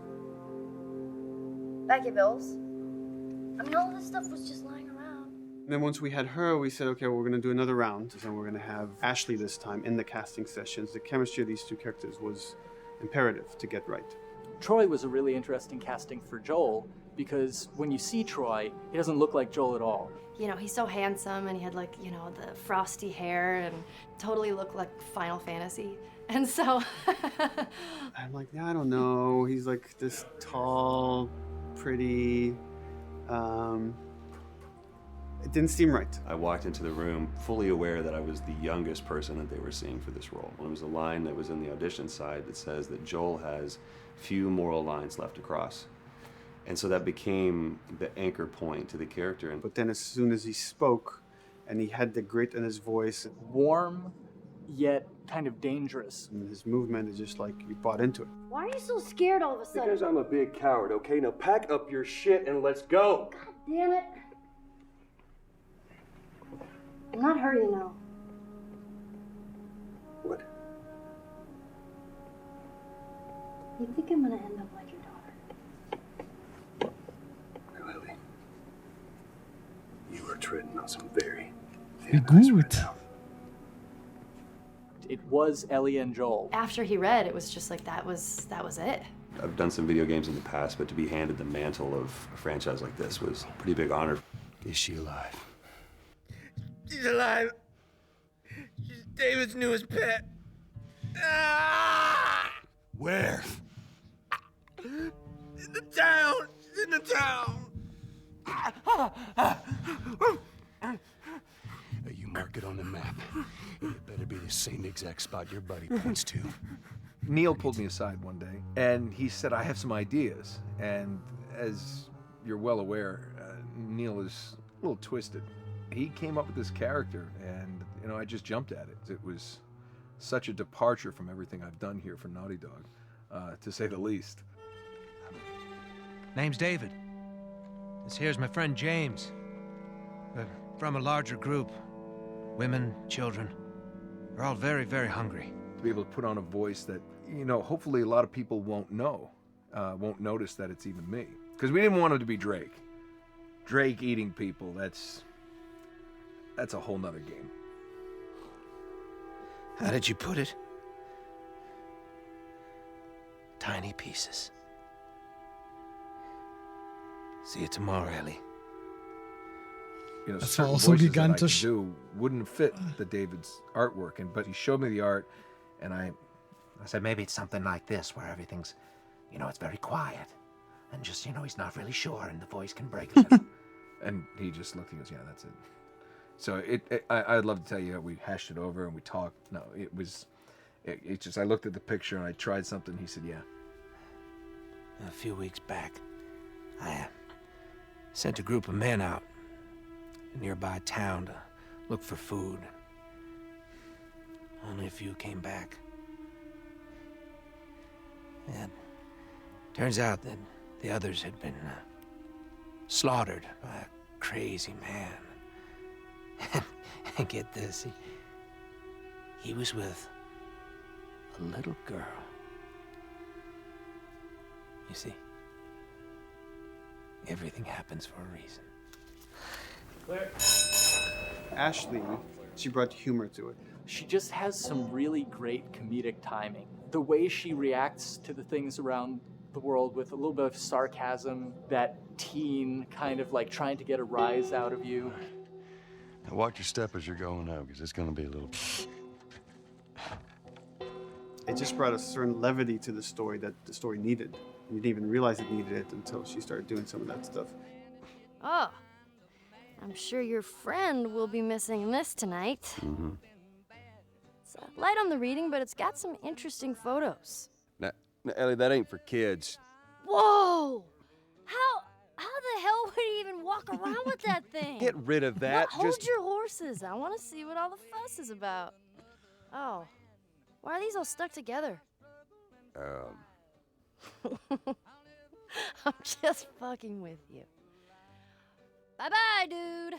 Back at Bill's. I mean, all this stuff was just lying around. And then once we had her, we said, okay, well, we're gonna do another round, and we're gonna have Ashley this time in the casting sessions. The chemistry of these two characters was imperative to get right. Troy was a really interesting casting for Joel, because when you see Troy, he doesn't look like Joel at all. You know, he's so handsome and he had like, you know, the frosty hair and totally looked like Final Fantasy. And so I'm like, yeah, I don't know. He's like this tall, pretty, it didn't seem right. I walked into the room fully aware that I was the youngest person that they were seeing for this role. There was a line that was in the audition side that says that Joel has few moral lines left to cross. And so that became the anchor point to the character. But then as soon as he spoke, and he had the grit in his voice, Warm, yet kind of dangerous. and his movement is just like you bought into it. Why are you so scared all of a sudden? Because I'm a big coward, okay? Now pack up your shit and let's go. God damn it. I'm not her, you know. What? You think I'm gonna end up like your daughter? Ellie, you are treading on some very Wie gut. It was Ellie and Joel. After he read, it was just like that was it. I've done some video games in the past, but to be handed the mantle of a franchise like this was a pretty big honor. Is she alive? She's alive. She's David's newest pet. Ah! Where? In the town. She's in the town. You mark it on the map. It better be the same exact spot your buddy points to. Neil pulled me aside one day, and he said, I have some ideas. And as you're well aware, Neil is a little twisted. He came up with this character, and, I just jumped at it. It was such a departure from everything I've done here for Naughty Dog, to say the least. Name's David. This here's my friend James. We're from a larger group. Women, children. We're all very, very hungry. To be able to put on a voice that, hopefully a lot of people won't know, won't notice that it's even me. Because we didn't want it to be Drake. Drake eating people, that's a whole nother game. How did you put it? Tiny pieces. See you tomorrow, Ellie. Das war certain auch so voices that I gigantisch. could do wouldn't fit the David's artwork, but he showed me the art, and I said maybe it's something like this, where everything's, it's very quiet, and just, he's not really sure, and the voice can break a little. And he just looked and goes, yeah, that's it. So I'd love to tell you, we hashed it over and we talked. No, it just, I looked at the picture and I tried something. He said, yeah. A few weeks back, I sent a group of men out a nearby town to look for food. Only a few came back. And turns out that the others had been slaughtered by a crazy man. And get this, he was with a little girl. You see, everything happens for a reason. Claire. Ashley, she brought humor to it. She just has some really great comedic timing. The way she reacts to the things around the world with a little bit of sarcasm, that teen kind of like trying to get a rise out of you. Now watch your step as you're going out, because it's going to be a little... It just brought a certain levity to the story that the story needed. You didn't even realize it needed it until she started doing some of that stuff. Oh, I'm sure your friend will be missing this tonight. Mm-hmm. It's light on the reading, but it's got some interesting photos. Now, Ellie, that ain't for kids. Whoa! How the hell would he even walk around with that thing? Get rid of that. Hold your horses. I want to see what all the fuss is about. Oh, why are these all stuck together? I'm just fucking with you. Bye-bye, dude.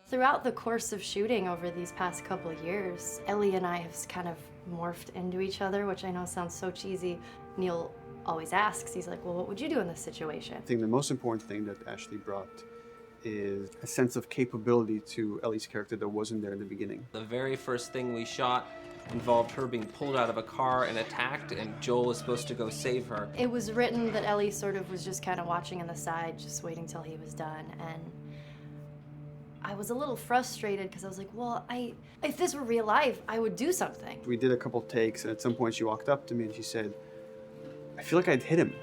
Throughout the course of shooting over these past couple of years, Ellie and I have kind of morphed into each other, which I know sounds so cheesy. Neil always asks, he's like, well, what would you do in this situation? I think the most important thing that Ashley brought is a sense of capability to Ellie's character that wasn't there in the beginning. The very first thing we shot involved her being pulled out of a car and attacked, and Joel was supposed to go save her. It was written that Ellie sort of was just kind of watching on the side, just waiting till he was done, and I was a little frustrated because I was like, well, if this were real life, I would do something. We did a couple takes, and at some point she walked up to me and she said, I feel like I'd hit him.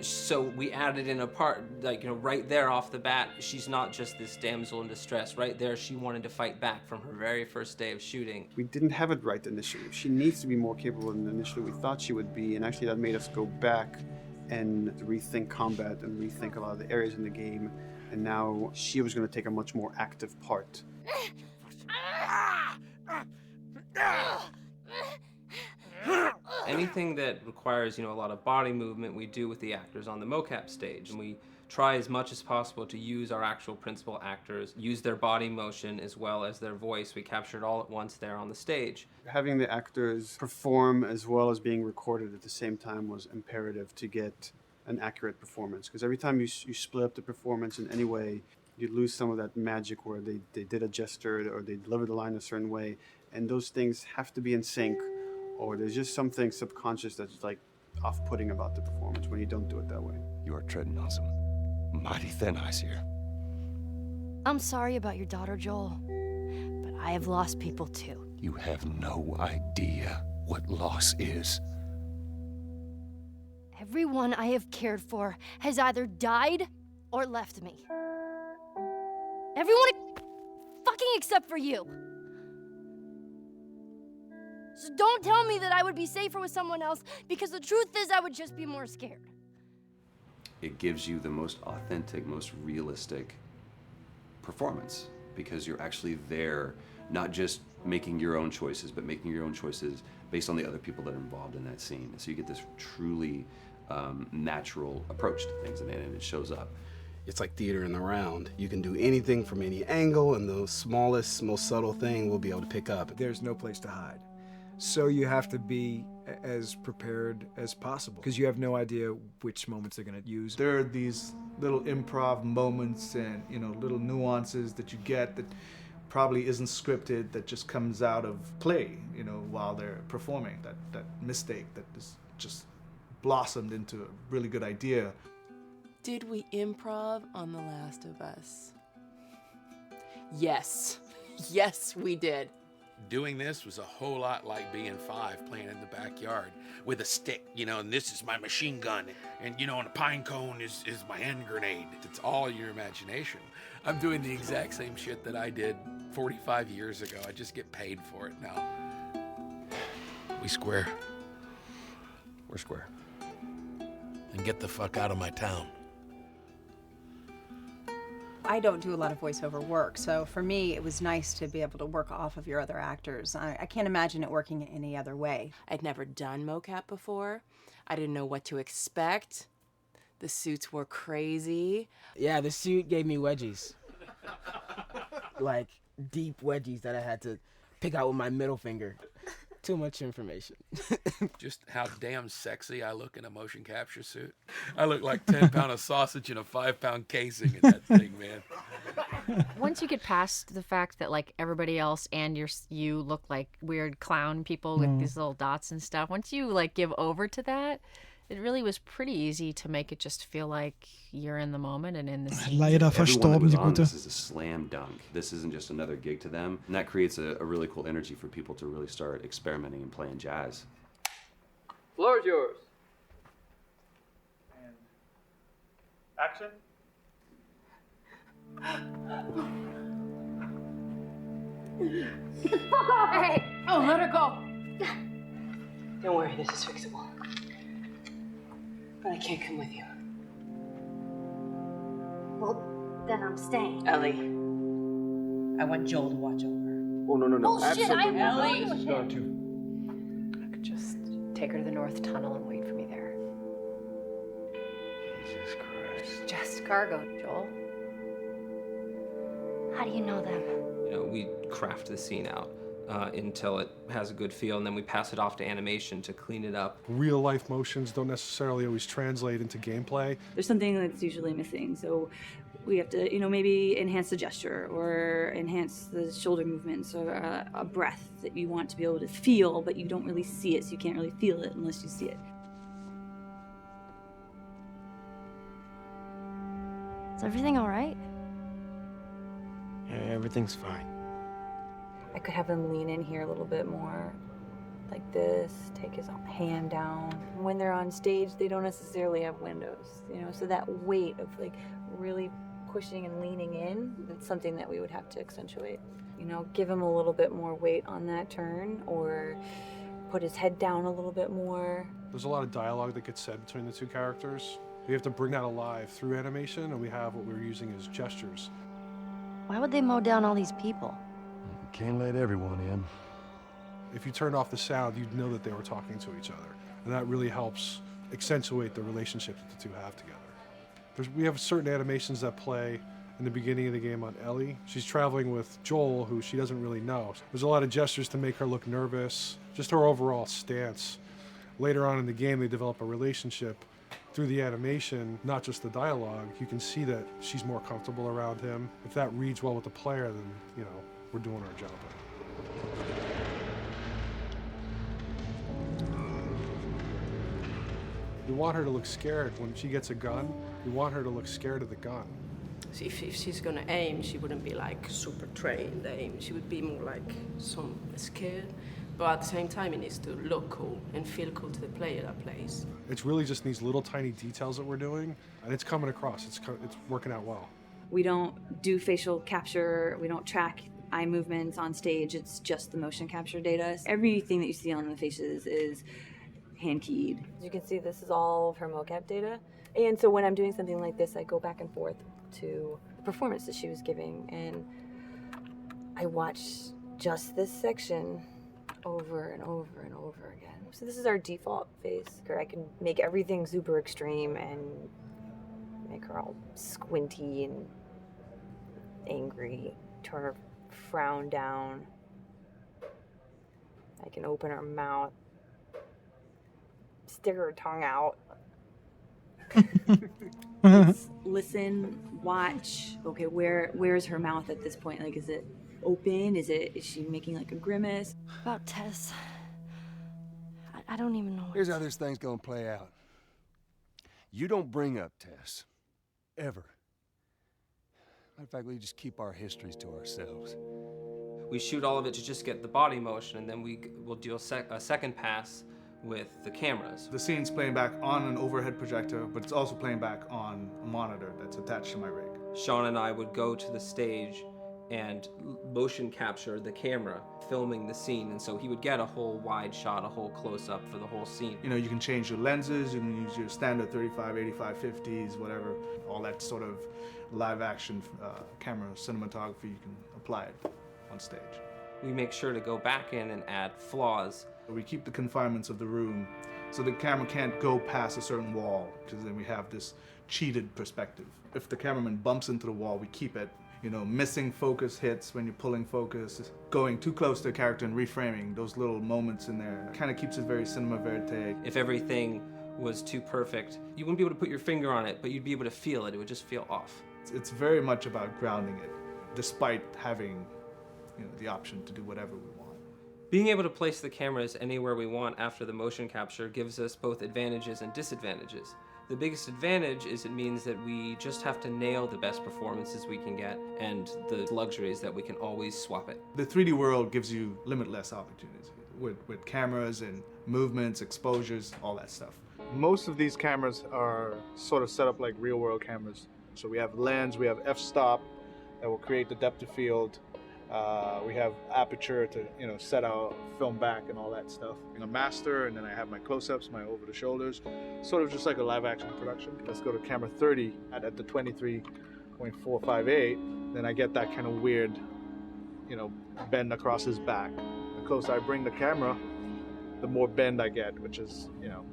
So we added in a part, right there off the bat, she's not just this damsel in distress. Right there, she wanted to fight back from her very first day of shooting. We didn't have it right initially. She needs to be more capable than initially we thought she would be, and actually that made us go back and rethink combat and rethink a lot of the areas in the game. And now she was going to take a much more active part. Anything that requires, a lot of body movement, we do with the actors on the mocap stage. And we try as much as possible to use our actual principal actors, use their body motion as well as their voice. We capture it all at once there on the stage. Having the actors perform as well as being recorded at the same time was imperative to get an accurate performance. Because every time you split up the performance in any way, you lose some of that magic where they did a gesture or they delivered the line a certain way. And those things have to be in sync, or there's just something subconscious that's like off-putting about the performance when you don't do it that way. You are treading on some mighty thin ice here. I'm sorry about your daughter, Joel, but I have lost people too. You have no idea what loss is. Everyone I have cared for has either died or left me. Everyone fucking except for you. So don't tell me that I would be safer with someone else, because the truth is I would just be more scared. It gives you the most authentic, most realistic performance, because you're actually there, not just making your own choices, but making your own choices based on the other people that are involved in that scene. So you get this truly natural approach to things, and it shows up. It's like theater in the round. You can do anything from any angle, and the smallest, most subtle thing we'll be able to pick up. There's no place to hide. So you have to be as prepared as possible, because you have no idea which moments they're going to use. There are these little improv moments and little nuances that you get that probably isn't scripted, that just comes out of play, while they're performing. That mistake that is just blossomed into a really good idea. Did we improv on The Last of Us? Yes. Yes, we did. Doing this was a whole lot like being 5, playing in the backyard with a stick, and this is my machine gun, and a pine cone is my hand grenade. It's all your imagination. I'm doing the exact same shit that I did 45 years ago. I just get paid for it now. We square. We're square. And get the fuck out of my town. I don't do a lot of voiceover work, so for me it was nice to be able to work off of your other actors. I can't imagine it working any other way. I'd never done mocap before. I didn't know what to expect. The suits were crazy. Yeah, the suit gave me wedgies. Like deep wedgies that I had to pick out with my middle finger. Too much information. Just how damn sexy I look in a motion capture suit. I look like 10 pound of sausage in a 5-pound casing in that thing, man. Once you get past the fact that like everybody else and you look like weird clown people with these little dots and stuff, once you like give over to that, it really was pretty easy to make it just feel like you're in the moment and in the scene. Leider verstorben, die Gute. This is a slam dunk. This isn't just another gig to them. And that creates a really cool energy for people to really start experimenting and playing jazz. Floor is yours. And action. Get the fuck off of me! Oh, let her go. Don't worry, this is fixable. But I can't come with you. Well, then I'm staying. Ellie, I want Joel to watch over. Oh, no. Bullshit, Absolutely. Ellie! This is going to. I could just take her to the North Tunnel and wait for me there. Jesus Christ. Just cargo, Joel. How do you know them? We craft the scene out until it has a good feel, and then we pass it off to animation to clean it up. Real life motions don't necessarily always translate into gameplay. There's something that's usually missing, so we have to, maybe enhance the gesture or enhance the shoulder movements or a breath that you want to be able to feel, but you don't really see it, so you can't really feel it unless you see it. Is everything all right? Yeah, everything's fine. I could have him lean in here a little bit more, like this, take his hand down. When they're on stage, they don't necessarily have windows, so that weight of like really pushing and leaning in, that's something that we would have to accentuate. Give him a little bit more weight on that turn, or put his head down a little bit more. There's a lot of dialogue that gets said between the two characters. We have to bring that alive through animation, and we have what we're using as gestures. Why would they mow down all these people? Can't let everyone in. If you turned off the sound, you'd know that they were talking to each other. And that really helps accentuate the relationship that the two have together. We have certain animations that play in the beginning of the game on Ellie. She's traveling with Joel, who she doesn't really know. There's a lot of gestures to make her look nervous, just her overall stance. Later on in the game, they develop a relationship through the animation, not just the dialogue. You can see that she's more comfortable around him. If that reads well with the player, then, you know, we're doing our job. We want her to look scared. When she gets a gun, we want her to look scared of the gun. So if she's gonna aim, she wouldn't be like super trained aim. She would be more like some scared. But at the same time, it needs to look cool and feel cool to the player that plays. It's really just these little tiny details that we're doing, and it's coming across. It's working out well. We don't do facial capture. We don't track eye movements on stage. It's just the motion capture data. Everything that you see on the faces is hand-keyed. As you can see, this is all of her mocap data. And so when I'm doing something like this, I go back and forth to the performance that she was giving, and I watch just this section over and over and over again. So this is our default face. I can make everything super extreme and make her all squinty and angry, turn her frown down. I can open her mouth, stick her tongue out. Listen, watch. Okay, where's her mouth at this point? Like, is it open? Is she making like a grimace? About Tess. I don't even know. Here's how this thing's gonna play out. You don't bring up Tess. Ever. Matter of fact, we just keep our histories to ourselves. We shoot all of it to just get the body motion, and then we'll do a second pass with the cameras. The scene's playing back on an overhead projector, but it's also playing back on a monitor that's attached to my rig. Sean and I would go to the stage and motion capture the camera filming the scene, and so he would get a whole wide shot, a whole close-up for the whole scene. You know, you can change your lenses, you can use your standard 35, 85, 50s, whatever, all that sort of live action camera cinematography, you can apply it on stage. We make sure to go back in and add flaws. We keep the confinements of the room so the camera can't go past a certain wall, because then we have this cheated perspective. If the cameraman bumps into the wall, we keep it. You know, missing focus hits when you're pulling focus, going too close to a character and reframing, those little moments in there kind of keeps it very cinema verite. If everything was too perfect, you wouldn't be able to put your finger on it, but you'd be able to feel it. It would just feel off. It's very much about grounding it, despite having, you know, the option to do whatever we want. Being able to place the cameras anywhere we want after the motion capture gives us both advantages and disadvantages. The biggest advantage is it means that we just have to nail the best performances we can get, and the luxury is that we can always swap it. The 3D world gives you limitless opportunities with cameras and movements, exposures, all that stuff. Most of these cameras are sort of set up like real world cameras. So we have lens, we have f-stop that will create the depth of field. We have aperture to, you know, set our film back and all that stuff. And a master, and then I have my close-ups, my over-the-shoulders, sort of just like a live-action production. Let's go to camera 30 at the 23.458. Then I get that kind of weird, you know, bend across his back. The closer I bring the camera, the more bend I get, which is, you know,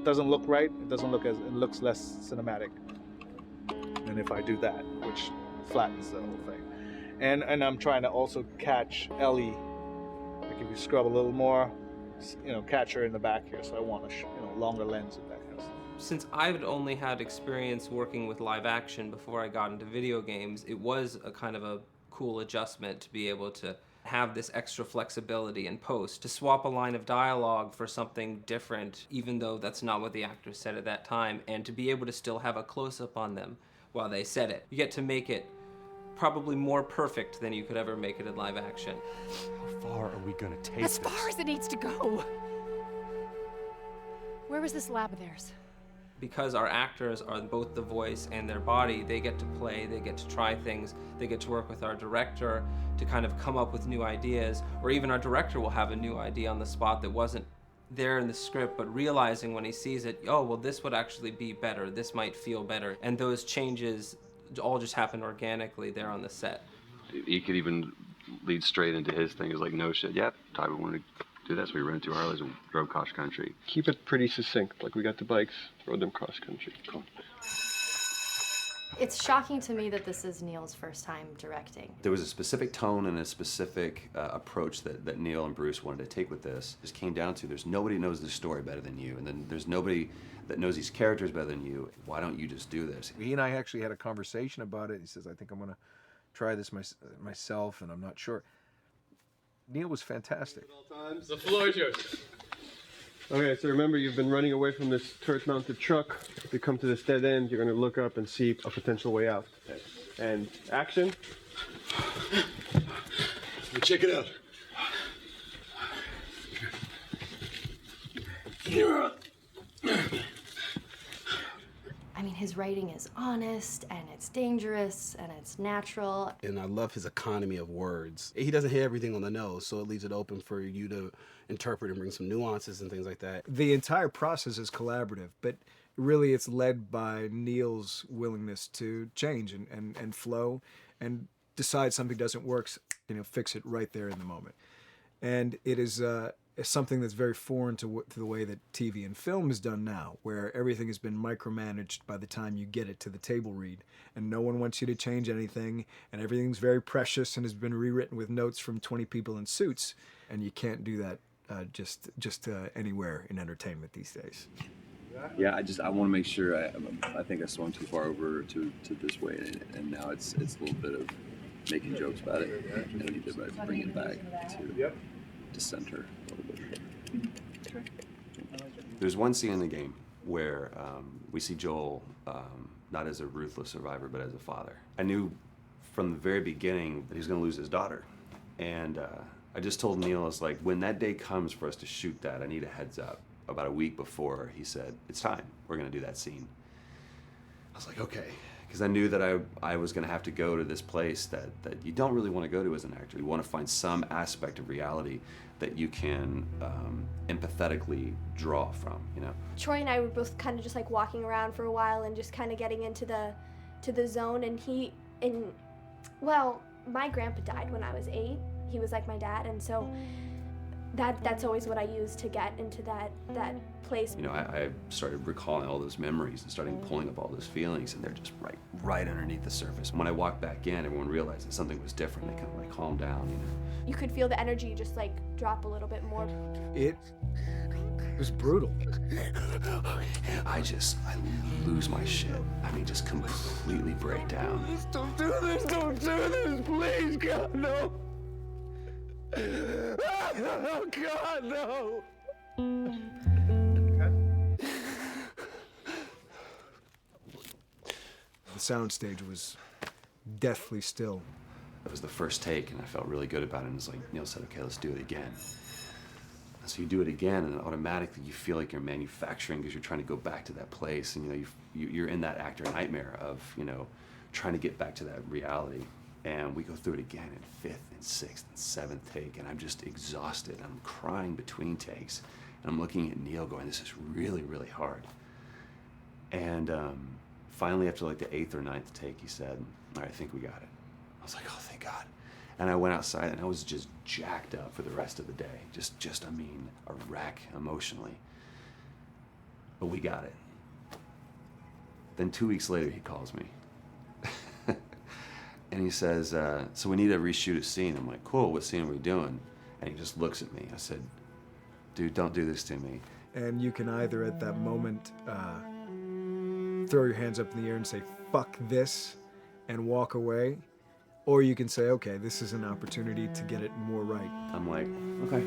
doesn't look right. It doesn't look as, it looks less cinematic than if I do that, which flattens the whole thing. And I'm trying to also catch Ellie. Like if you scrub a little more, you know, catch her in the back here. So I want a longer lens and that kind of stuff. Since I've only had experience working with live action before I got into video games, it was a kind of a cool adjustment to be able to have this extra flexibility in post, to swap a line of dialogue for something different, even though that's not what the actor said at that time, and to be able to still have a close-up on them while they said it. You get to make it probably more perfect than you could ever make it in live action. How far are we gonna take as far as it needs to go. Where was this lab of theirs? Because our actors are both the voice and their body, they get to play, they get to try things, they get to work with our director to kind of come up with new ideas, or even our director will have a new idea on the spot that wasn't there in the script, but realizing when he sees it, oh, well, this would actually be better, this might feel better. And those changes all just happen organically there on the set. He could even lead straight into his thing. It's like, no shit, yeah, Tyler wanted to do that, so we rented 2 Harleys and drove cross country. Keep it pretty succinct. Like, we got the bikes, rode them cross country. Cool. It's shocking to me that this is Neil's first time directing. There was a specific tone and a specific approach that Neil and Bruce wanted to take with this. It just came down to, there's nobody knows this story better than you, and then there's nobody that knows these characters better than you. Why don't you just do this? He and I actually had a conversation about it. He says, I think I'm gonna try this myself, and I'm not sure. Neil was fantastic. The floor is yours. Okay, so remember, you've been running away from this turret-mounted truck. If you come to this dead end, you're going to look up and see a potential way out. Okay. And action. Check it out. I mean, his writing is honest, and it's dangerous, and it's natural. And I love his economy of words. He doesn't hit everything on the nose, so it leaves it open for you to interpret and bring some nuances and things like that. The entire process is collaborative, but really it's led by Neil's willingness to change and flow and decide something doesn't work, fix it right there in the moment. And it is something that's very foreign to the way that TV and film is done now, where everything has been micromanaged by the time you get it to the table read, and no one wants you to change anything, and everything's very precious and has been rewritten with notes from 20 people in suits, and you can't do that just anywhere in entertainment these days. Yeah, I want to make sure. I think I swung too far over to this way, and now it's a little bit of making jokes about it, and we need to bring it back to center a little bit. There's one scene in the game where we see Joel not as a ruthless survivor, but as a father. I knew from the very beginning that he was going to lose his daughter, and I just told Neil, I was like, when that day comes for us to shoot that, I need a heads up. About a week before, he said, it's time, we're going to do that scene. I was like, okay, because I knew that I was going to have to go to this place that you don't really want to go to as an actor. You want to find some aspect of reality that you can empathetically draw from, Troy and I were both kind of just like walking around for a while and just kind of getting into the zone, and well, my grandpa died when I was 8. He was like my dad, and so that's always what I use to get into that place. I started recalling all those memories and starting pulling up all those feelings, and they're just right underneath the surface. When I walked back in, everyone realized that something was different. They kind of calmed down, You could feel the energy just like drop a little bit more. It was brutal. I lose my shit. I mean, just completely break down. Don't do this, please, God, no. Oh, God, no! The soundstage was deathly still. That was the first take, and I felt really good about it. And it's like Neil said, okay, let's do it again. And so you do it again, and automatically you feel like you're manufacturing because you're trying to go back to that place, and you're in that actor nightmare of trying to get back to that reality. And we go through it again in 5th and 6th and 7th take, and I'm just exhausted. I'm crying between takes, and I'm looking at Neil going, this is really, really hard. And finally, after like the 8th or 9th take, he said, all right, I think we got it. I was like, oh, thank God. And I went outside, and I was just jacked up for the rest of the day. Just a wreck emotionally. But we got it. Then 2 weeks later, he calls me. And he says, so we need to reshoot a scene. I'm like, cool, what scene are we doing? And he just looks at me. I said, dude, don't do this to me. And you can either at that moment throw your hands up in the air and say, fuck this, and walk away. Or you can say, okay, this is an opportunity to get it more right. I'm like, okay,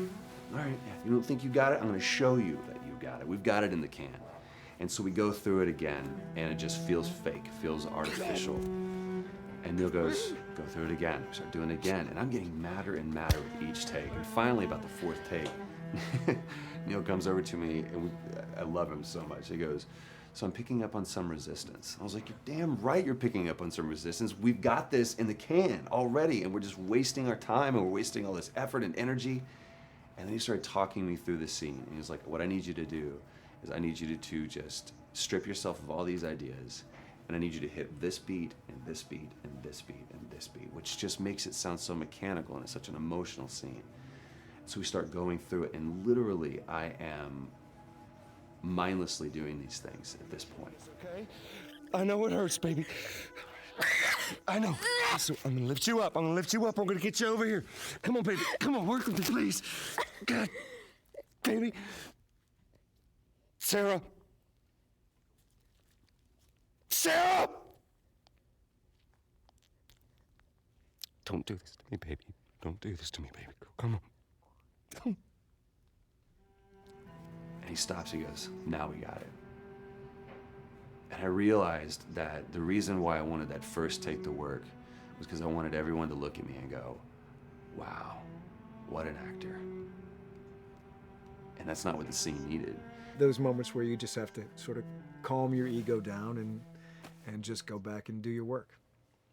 all right. Yeah, you don't think you got it? I'm gonna show you that you got it. We've got it in the can. And so we go through it again, and it just feels fake, feels artificial. And Neil goes, go through it again. We start doing it again. And I'm getting madder and madder with each take. And finally, about the 4th take, Neil comes over to me, and I love him so much. He goes, So I'm picking up on some resistance. I was like, you're damn right you're picking up on some resistance. We've got this in the can already, and we're just wasting our time, and we're wasting all this effort and energy. And then he started talking me through the scene. And he was like, what I need you to do is I need you to just strip yourself of all these ideas, and I need you to hit this beat, and this beat, and this beat, and this beat, which just makes it sound so mechanical, and it's such an emotional scene. So we start going through it, and literally I am mindlessly doing these things at this point. Okay? I know it hurts, baby. I know. So I'm gonna lift you up. I'm gonna lift you up. I'm gonna get you over here. Come on, baby. Come on, work with me, please. God, baby. Sarah. Sarah! Don't do this to me, baby. Don't do this to me, baby. Come on. And he stops, he goes, now we got it. And I realized that the reason why I wanted that first take to work was because I wanted everyone to look at me and go, wow, what an actor. And that's not what the scene needed. Those moments where you just have to sort of calm your ego down and just go back and do your work.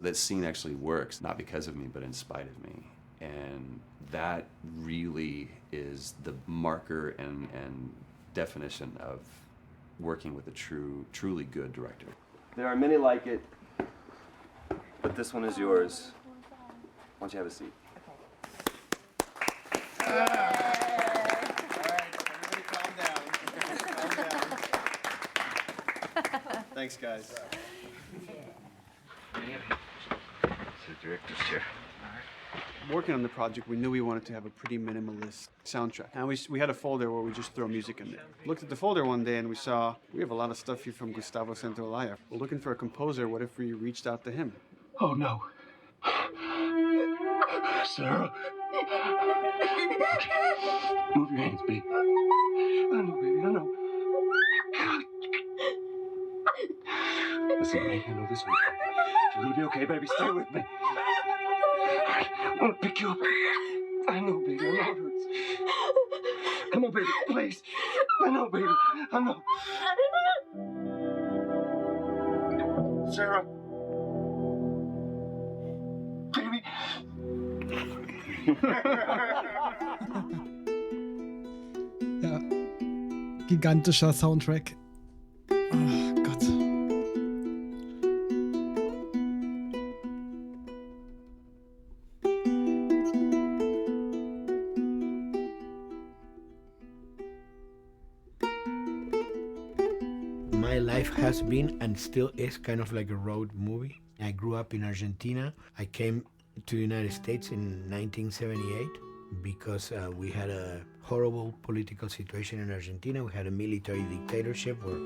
That scene actually works, not because of me, but in spite of me. And that really is the marker and definition of working with a truly good director. There are many like it, but this one is yours. Why don't you have a seat? All right, everybody calm down. Thanks, guys. It's the director's chair. Working on the project, we knew we wanted to have a pretty minimalist soundtrack. And we had a folder where we just throw music in there. Looked at the folder one day and we saw, we have a lot of stuff here from Gustavo Santaolalla. We're looking for a composer. What if we reached out to him? Oh, no. Sarah. Move your hands, baby. I know, baby, I know. Listen, baby, I know this one. You're gonna be okay, baby. Stay with me. I want to pick you up. I know, baby. I know it hurts. Come on, baby. Please. I know, baby. I know. Sarah. Baby. Ja. Gigantischer Soundtrack. Oh Gott. My life has been and still is kind of like a road movie. I grew up in Argentina. I came to the United States in 1978 because we had a horrible political situation in Argentina. We had a military dictatorship where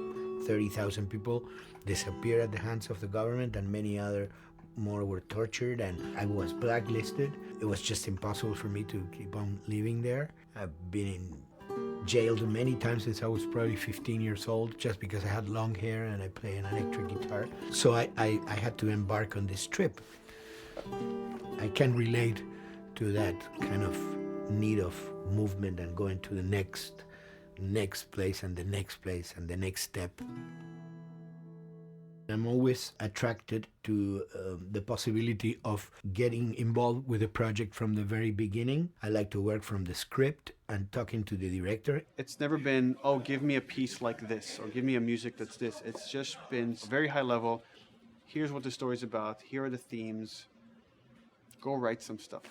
30,000 people disappeared at the hands of the government and many other more were tortured, and I was blacklisted. It was just impossible for me to keep on living there. I've been jailed many times since I was probably 15 years old just because I had long hair and I play an electric guitar. So I had to embark on this trip. I can relate to that kind of need of movement and going to the next place and the next place and the next step. I'm always attracted to the possibility of getting involved with a project from the very beginning. I like to work from the script and talking to the director. It's never been, oh, give me a piece like this or give me a music that's this. It's just been very high level. Here's what the story's about. Here are the themes. Go write some stuff.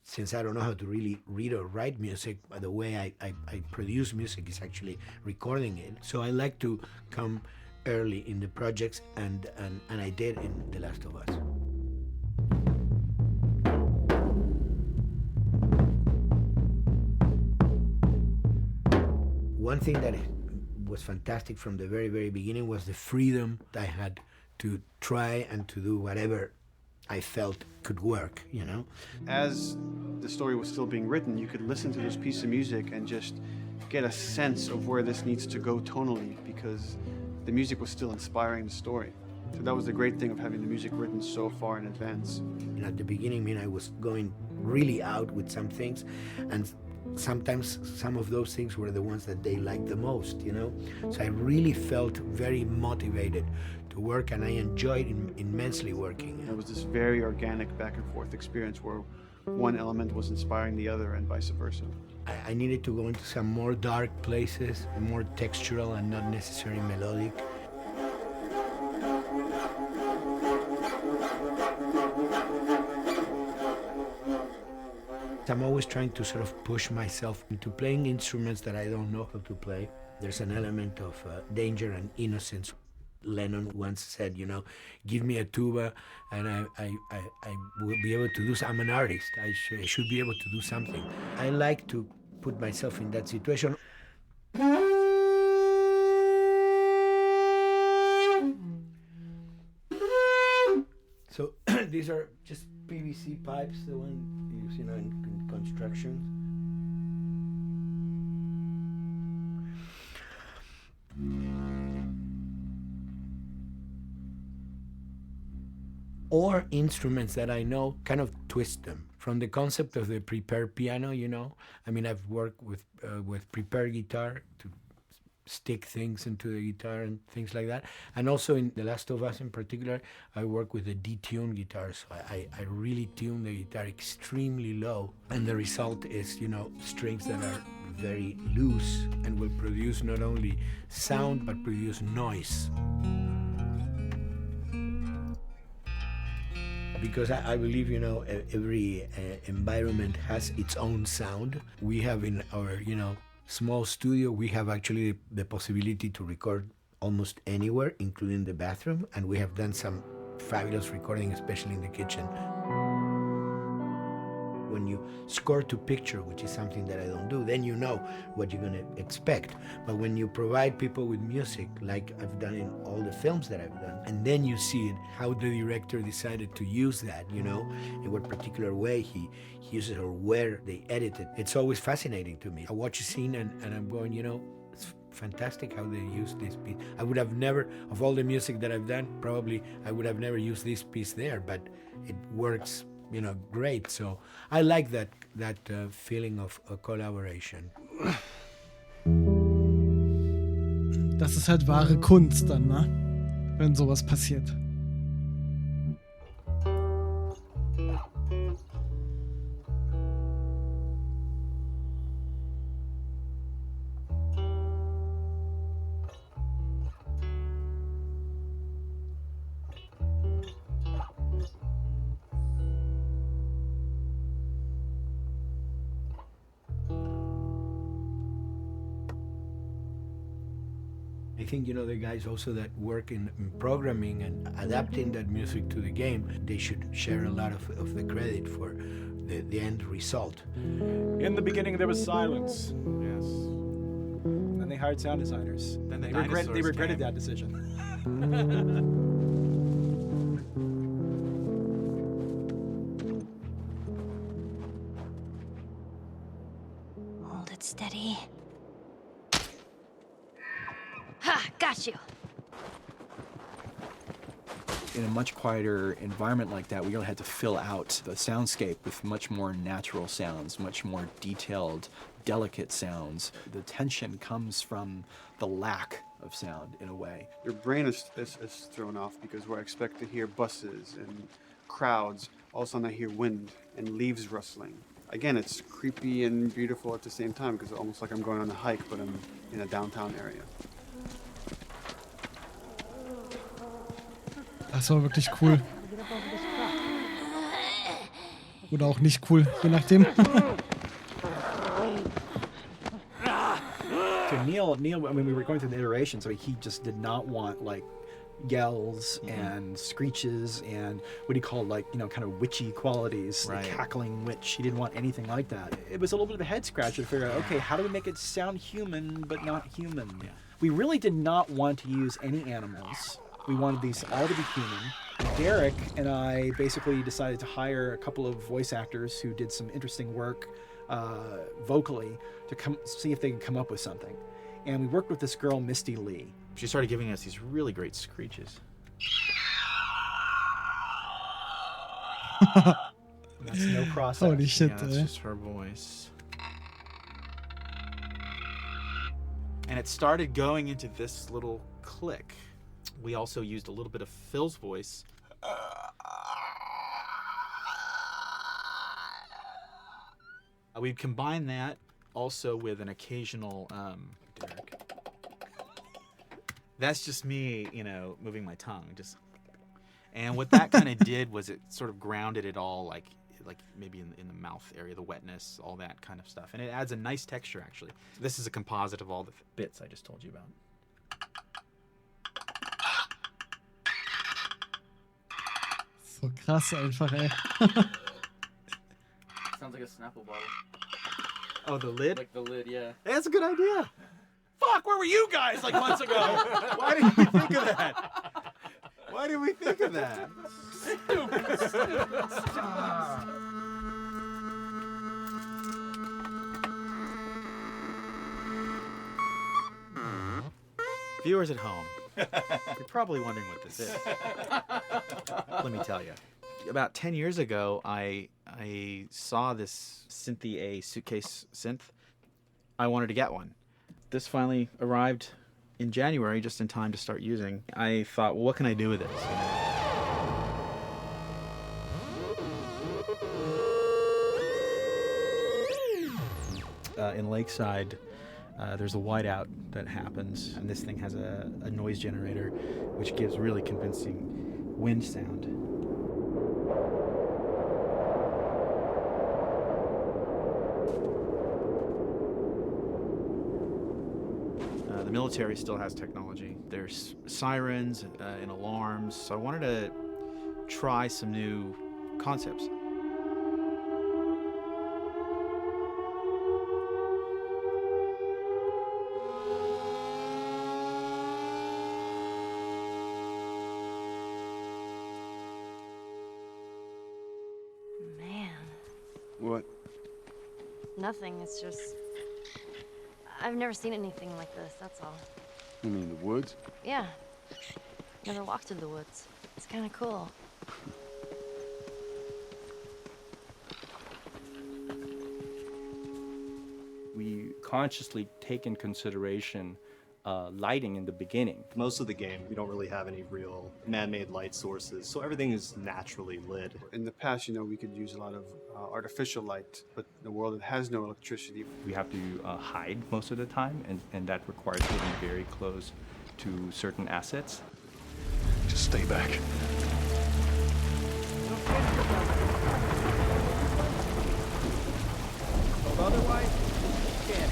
Since I don't know how to really read or write music, the way I produce music is actually recording it. So I like to come early in the projects, and I did in The Last of Us. One thing that was fantastic from the very, very beginning was the freedom I had to try and to do whatever I felt could work, you know? As the story was still being written, you could listen to this piece of music and just get a sense of where this needs to go tonally, because the music was still inspiring the story. So that was the great thing of having the music written so far in advance. And at the beginning, I was going really out with some things, and sometimes some of those things were the ones that they liked the most, you know? So I really felt very motivated to work, and I enjoyed immensely working. It was this very organic back and forth experience where one element was inspiring the other and vice versa. I needed to go into some more dark places, more textural and not necessarily melodic. I'm always trying to sort of push myself into playing instruments that I don't know how to play. There's an element of danger and innocence. Lennon once said, you know, give me a tuba and I will be able to do I'm an artist. I should be able to do something. I like to put myself in that situation. So these are just PVC pipes, the one used, you know, in construction. Or instruments that I know, kind of twist them. From the concept of the prepared piano, you know, I mean, I've worked with prepared guitar to stick things into the guitar and things like that. And also in The Last of Us in particular, I work with a detuned guitar. So I really tune the guitar extremely low. And the result is, you know, strings that are very loose and will produce not only sound, but produce noise. Because I believe, you know, every environment has its own sound. We have in our, you know, small studio, we have actually the possibility to record almost anywhere, including the bathroom. And we have done some fabulous recording, especially in the kitchen. When you score to picture, which is something that I don't do, then you know what you're going to expect. But when you provide people with music, like I've done in all the films that I've done, and then you see it, how the director decided to use that, you know, in what particular way he uses it or where they edit it, it's always fascinating to me. I watch a scene and I'm going, you know, it's fantastic how they use this piece. I would have never, of all the music that I've done, probably I would have never used this piece there, but it works, you know, great. So I like that feeling of collaboration. Das ist halt wahre Kunst dann, ne? Wenn sowas passiert. I think, you know, the guys also that work in programming and adapting that music to the game, they should share a lot of the credit for the end result. In the beginning, there was silence. Yes. Then they hired sound designers. Then they regretted that decision. Hold it steady. Ha! Got you! In a much quieter environment like that, we really had to fill out the soundscape with much more natural sounds, much more detailed, delicate sounds. The tension comes from the lack of sound, in a way. Your brain is thrown off because where I expect to hear buses and crowds, all of a sudden I hear wind and leaves rustling. Again, it's creepy and beautiful at the same time because it's almost like I'm going on a hike, but I'm in a downtown area. Das war wirklich cool. Oder auch nicht cool, je nachdem. To Neil, I mean, we were going through the iterations, so he just did not want, like, yells and screeches and what he called, like, you know, kind of witchy qualities, Right. like cackling witch. He didn't want anything like that. It was a little bit of a head scratcher to figure out, okay, how do we make it sound human but not human? Yeah. We really did not want to use any animals. We wanted these all to be human. Derek and I basically decided to hire a couple of voice actors who did some interesting work vocally to come see if they could come up with something. And we worked with this girl, Misty Lee. She started giving us these really great screeches. That's no process. Holy shit, Yeah, that's just her voice. And it started going into this little click. We also used a little bit of Phil's voice. We combined that also with an occasional, Derek. That's just me, you know, moving my tongue. And what that kind of did was it sort of grounded it all, like maybe in the mouth area, the wetness, all that kind of stuff. And it adds a nice texture, actually. This is a composite of all the bits I just told you about. So krass einfach, ey. Sounds like a Snapple bottle. Oh, the lid? Like the lid, yeah. That's a good idea. Fuck, where were you guys like months ago? Why didn't we think of that? Why did we think of that? Viewers at home, you're probably wondering what this is. Let me tell you. About 10 years ago, I saw this Synthy A suitcase synth. I wanted to get one. This finally arrived in January, just in time to start using. I thought, well, what can I do with this? In Lakeside, there's a whiteout that happens, and this thing has a noise generator, which gives really convincing wind sound. The military still has technology. There's sirens and alarms, so I wanted to try some new concepts. Man. What? Nothing. It's just... I've never seen anything like this, that's all. You mean the woods? Yeah. Never walked in the woods. It's kind of cool. We consciously take in consideration lighting in the beginning. Most of the game, we don't really have any real man-made light sources, so everything is naturally lit. In the past, you know, we could use a lot of artificial light, but in a world that has no electricity. We have to hide most of the time, and that requires getting very close to certain assets. Just stay back. Otherwise, you can't.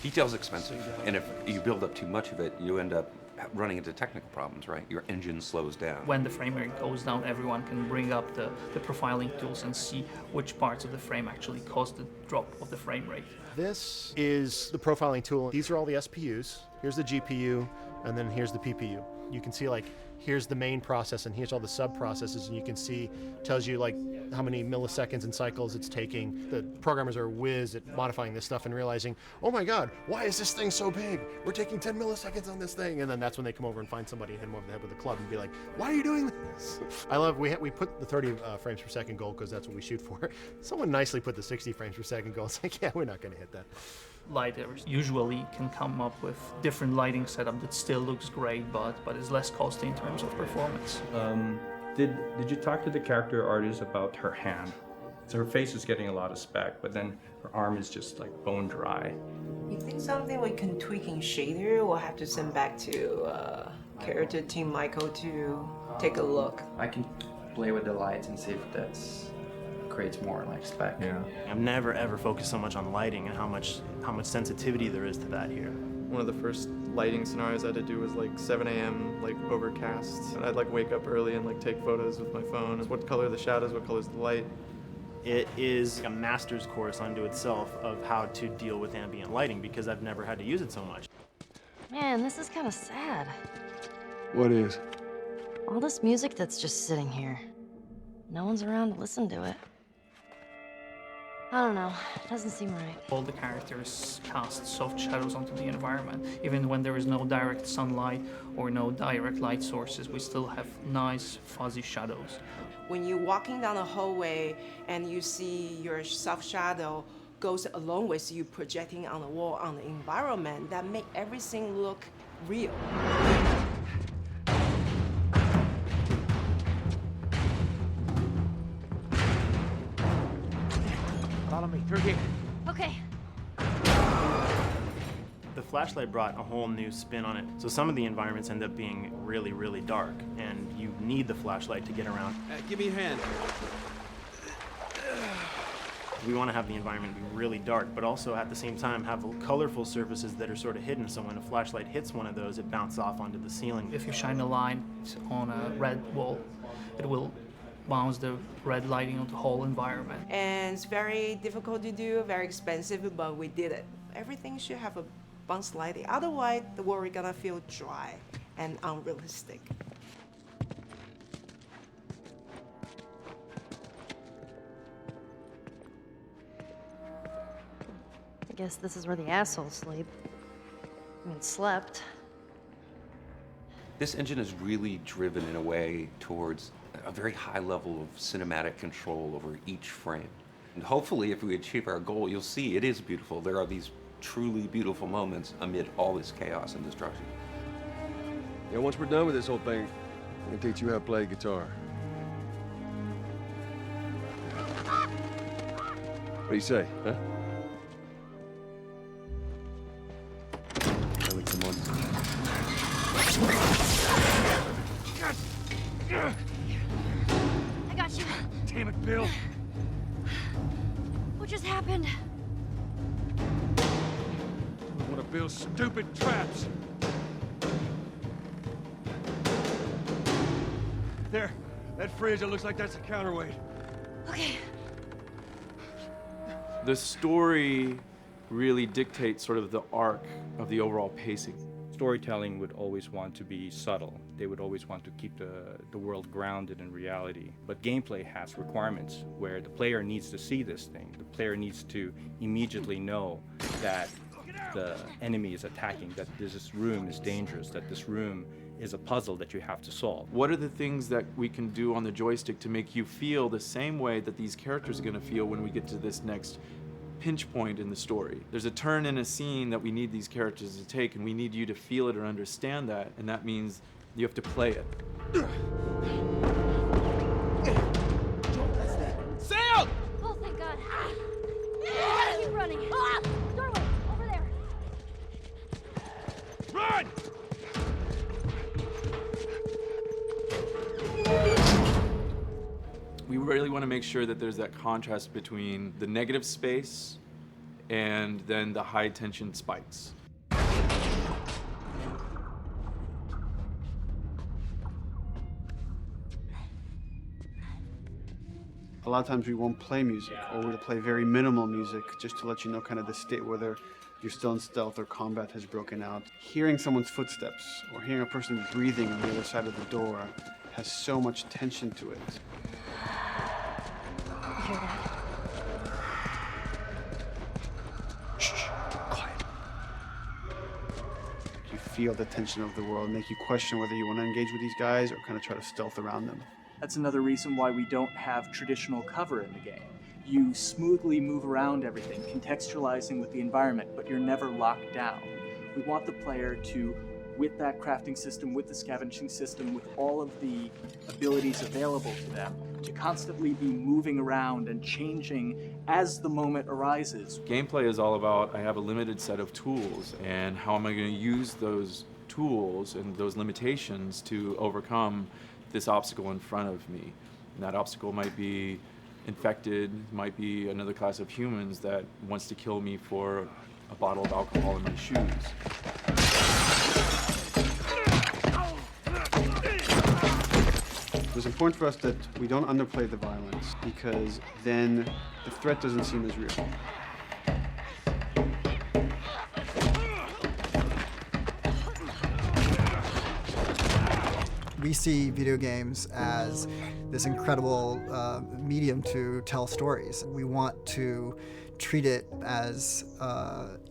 Detail's expensive, and if you build up too much of it, you end up running into technical problems, right? Your engine slows down. When the frame rate goes down, everyone can bring up the profiling tools and see which parts of the frame actually caused the drop of the frame rate. This is the profiling tool. These are all the SPUs. Here's the GPU, and then here's the PPU. You can see, like, here's the main process, and here's all the sub-processes, and you can see, tells you, like, how many milliseconds and cycles it's taking. The programmers are whiz at modifying this stuff and realizing, oh my God, why is this thing so big? We're taking 10 milliseconds on this thing. And then that's when they come over and find somebody and hit them over the head with a club and be like, why are you doing this? I love, we put the 30 frames per second goal because that's what we shoot for. Someone nicely put the 60 frames per second goal. It's like, yeah, we're not gonna hit that. Lighters usually can come up with different lighting setup that still looks great, but is less costly in terms of performance. Did you talk to the character artist about her hand? So her face is getting a lot of spec, but then her arm is just like bone dry. You think something we can tweak in shader? We'll have to send back to character team Michael to take a look. I can play with the lights and see if that's creates more like spec. Yeah. I've never ever focused so much on lighting and how much sensitivity there is to that here. One of the first lighting scenarios I had to do was like 7 a.m. like overcast, and I'd like wake up early and like take photos with my phone. What color are the shadows? What color is the light? It is a master's course unto itself of how to deal with ambient lighting because I've never had to use it so much. Man, this is kind of sad. What is? All this music that's just sitting here. No one's around to listen to it. I don't know, it doesn't seem right. All the characters cast soft shadows onto the environment. Even when there is no direct sunlight or no direct light sources, we still have nice fuzzy shadows. When you're walking down the hallway and you see your soft shadow goes along with you projecting on the wall on the environment that make everything look real. Follow me through here. Okay. The flashlight brought a whole new spin on it. So some of the environments end up being really, really dark, and you need the flashlight to get around. Give me your hand. We want to have the environment be really dark, but also at the same time have colorful surfaces that are sort of hidden, so when a flashlight hits one of those, it bounces off onto the ceiling. If you shine a light on a red wall, it will bounce the red lighting on the whole environment. And it's very difficult to do, very expensive, but we did it. Everything should have a bounce lighting, otherwise the world is gonna feel dry and unrealistic. I guess this is where the assholes sleep. I mean, slept. This engine is really driven in a way towards a very high level of cinematic control over each frame. And hopefully, if we achieve our goal, you'll see it is beautiful. There are these truly beautiful moments amid all this chaos and destruction. Yeah, once we're done with this whole thing, I'm gonna teach you how to play guitar. What do you say, huh? Ellie, come on. I got you. Damn it, Bill. What just happened? One of Bill's stupid traps. There, that fridge, it looks like that's a counterweight. Okay. The story really dictates sort of the arc of the overall pacing. Storytelling would always want to be subtle. They would always want to keep the world grounded in reality. But gameplay has requirements where the player needs to see this thing. The player needs to immediately know that the enemy is attacking, that this room is dangerous, that this room is a puzzle that you have to solve. What are the things that we can do on the joystick to make you feel the same way that these characters are going to feel when we get to this next pinch point in the story? There's a turn in a scene that we need these characters to take, and we need you to feel it or understand that, and that means you have to play it. Sam! Oh, thank God. Keep running. Doorway, over there. Run! We really want to make sure that there's that contrast between the negative space and then the high tension spikes. A lot of times we won't play music, or we'll play very minimal music just to let you know kind of the state, whether you're still in stealth or combat has broken out. Hearing someone's footsteps or hearing a person breathing on the other side of the door has so much tension to it. You hear that? Shh, quiet. You feel the tension of the world, make you question whether you want to engage with these guys or kind of try to stealth around them. That's another reason why we don't have traditional cover in the game. You smoothly move around everything, contextualizing with the environment, but you're never locked down. We want the player to, with that crafting system, with the scavenging system, with all of the abilities available to them, to constantly be moving around and changing as the moment arises. Gameplay is all about, I have a limited set of tools, and how am I going to use those tools and those limitations to overcome this obstacle in front of me. And that obstacle might be infected, might be another class of humans that wants to kill me for a bottle of alcohol in my shoes. It was important for us that we don't underplay the violence, because then the threat doesn't seem as real. We see video games as this incredible medium to tell stories. We want to treat it as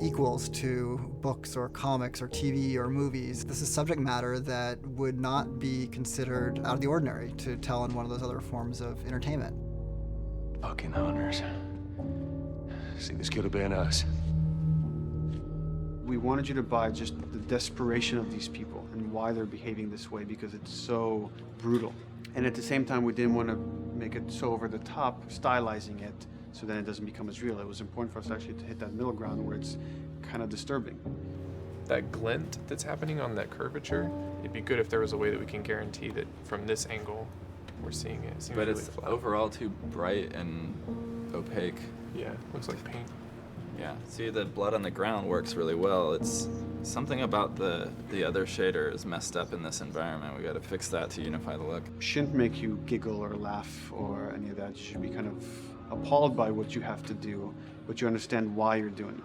equals to books or comics or TV or movies. This is subject matter that would not be considered out of the ordinary to tell in one of those other forms of entertainment. Fucking honors. See, this could have been us. We wanted you to buy just the desperation of these people and why they're behaving this way, because it's so brutal. And at the same time, we didn't want to make it so over the top, stylizing it, so then it doesn't become as real. It was important for us actually to hit that middle ground where it's kind of disturbing. That glint that's happening on that curvature, it'd be good if there was a way that we can guarantee that from this angle, we're seeing it. It seems But really it's flat. overall too bright and opaque. Yeah, looks like paint. Yeah, see, the blood on the ground works really well. It's something about the other shader is messed up in this environment. We got to fix that to unify the look. Shouldn't make you giggle or laugh or any of that. You should be kind of appalled by what you have to do, but you understand why you're doing it.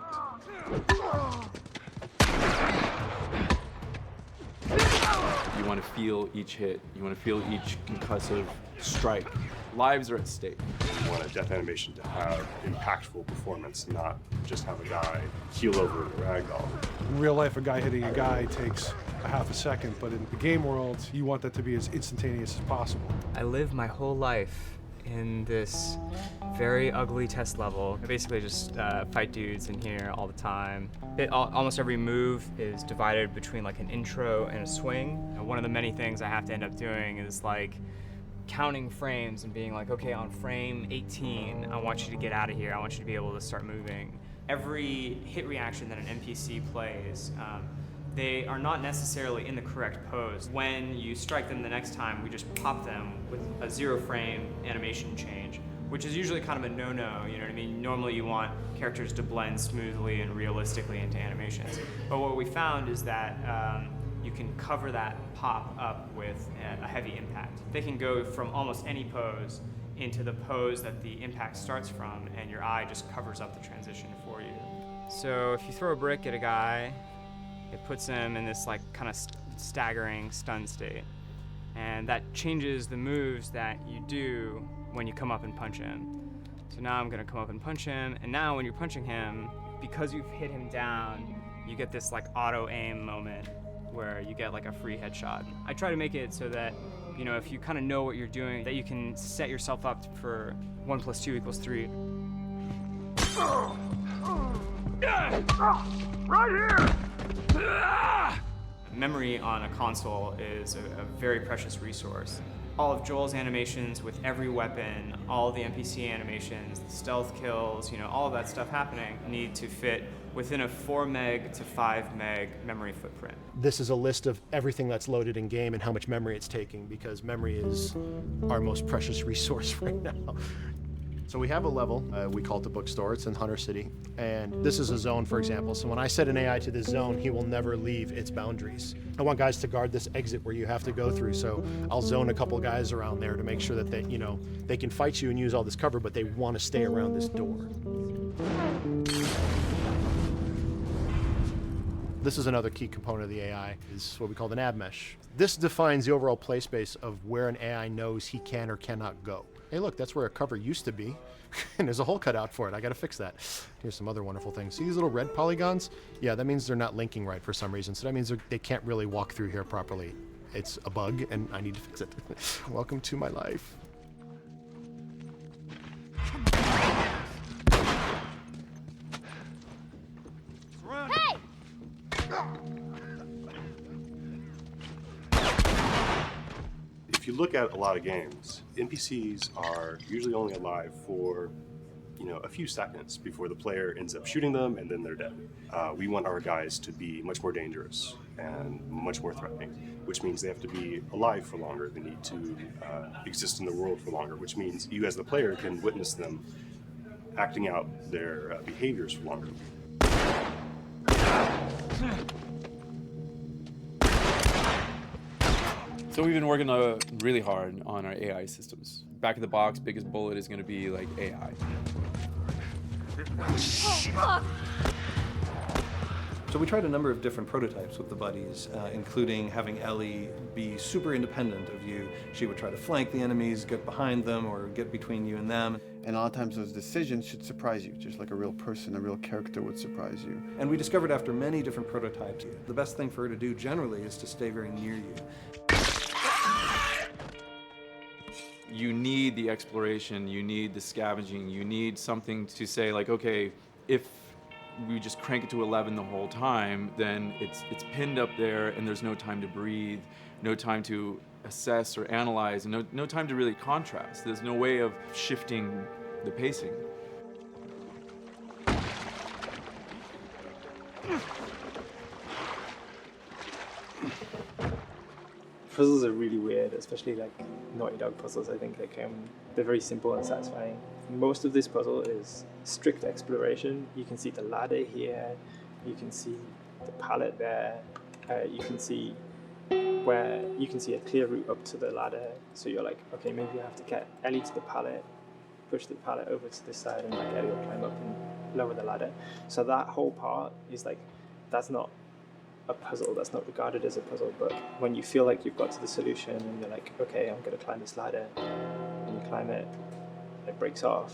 You want to feel each hit. You want to feel each concussive strike. Lives are at stake. You want a death animation to have impactful performance, not just have a guy keel over in a ragdoll. In real life, a guy hitting a guy takes a half a second, but in the game world, you want that to be as instantaneous as possible. I lived my whole life in this very ugly test level. I basically just fight dudes in here all the time. Almost every move is divided between like an intro and a swing. And one of the many things I have to end up doing is like counting frames and being like, okay, on frame 18, I want you to get out of here. I want you to be able to start moving. Every hit reaction that an NPC plays, they are not necessarily in the correct pose. When you strike them the next time, we just pop them with a 0-frame animation change, which is usually kind of a no-no, you know what I mean? Normally you want characters to blend smoothly and realistically into animations. But what we found is that you can cover that pop up with a heavy impact. They can go from almost any pose into the pose that the impact starts from, and your eye just covers up the transition for you. So if you throw a brick at a guy, it puts him in this like kind of staggering stun state. And that changes the moves that you do when you come up and punch him. So now I'm gonna come up and punch him, and now when you're punching him, because you've hit him down, you get this like auto aim moment where you get like a free headshot. I try to make it so that, you know, if you kind of know what you're doing, that you can set yourself up for 1 + 2 = 3. Right here! Memory on a console is a very precious resource. All of Joel's animations with every weapon, all the NPC animations, the stealth kills, you know, all of that stuff happening need to fit within a 4 meg to 5 meg memory footprint. This is a list of everything that's loaded in game and how much memory it's taking, because memory is our most precious resource right now. So we have a level, we call it the bookstore, it's in Hunter City, and this is a zone, for example. So when I set an AI to this zone, he will never leave its boundaries. I want guys to guard this exit where you have to go through, so I'll zone a couple guys around there to make sure that they, you know, they can fight you and use all this cover, but they want to stay around this door. This is another key component of the AI, is what we call the nav mesh. This defines the overall play space of where an AI knows he can or cannot go. Hey look, that's where a cover used to be, and there's a hole cut out for it. I gotta fix that. Here's some other wonderful things. See these little red polygons? Yeah, that means they're not linking right for some reason, so that means they can't really walk through here properly. It's a bug, and I need to fix it. Welcome to my life. Hey! If you look at a lot of games, NPCs are usually only alive for, you know, a few seconds before the player ends up shooting them and then they're dead. We want our guys to be much more dangerous and much more threatening, which means they have to be alive for longer. They need to exist in the world for longer, which means you as the player can witness them acting out their behaviors for longer. So we've been working really hard on our AI systems. Back of the box, biggest bullet is going to be like AI. So we tried a number of different prototypes with the buddies, including having Ellie be super independent of you. She would try to flank the enemies, get behind them, or get between you and them. And a lot of times those decisions should surprise you, just like a real person, a real character would surprise you. And we discovered after many different prototypes, the best thing for her to do generally is to stay very near you. You need the exploration, you need the scavenging, you need something to say like, okay, if we just crank it to 11 the whole time, then it's pinned up there and there's no time to breathe, no time to assess or analyze, and no time to really contrast. There's no way of shifting the pacing. Puzzles are really weird, especially like Naughty Dog puzzles. I think they're very simple and satisfying. Most of this puzzle is strict exploration. You can see the ladder here, you can see the pallet there, you can see a clear route up to the ladder. So you're like, okay, maybe you have to get Ellie to the pallet, push the pallet over to this side, and like Ellie will climb up and lower the ladder. So that whole part is like, that's not a puzzle, that's not regarded as a puzzle, but when you feel like you've got to the solution and you're like, okay, I'm going to climb this ladder, and you climb it, it breaks off,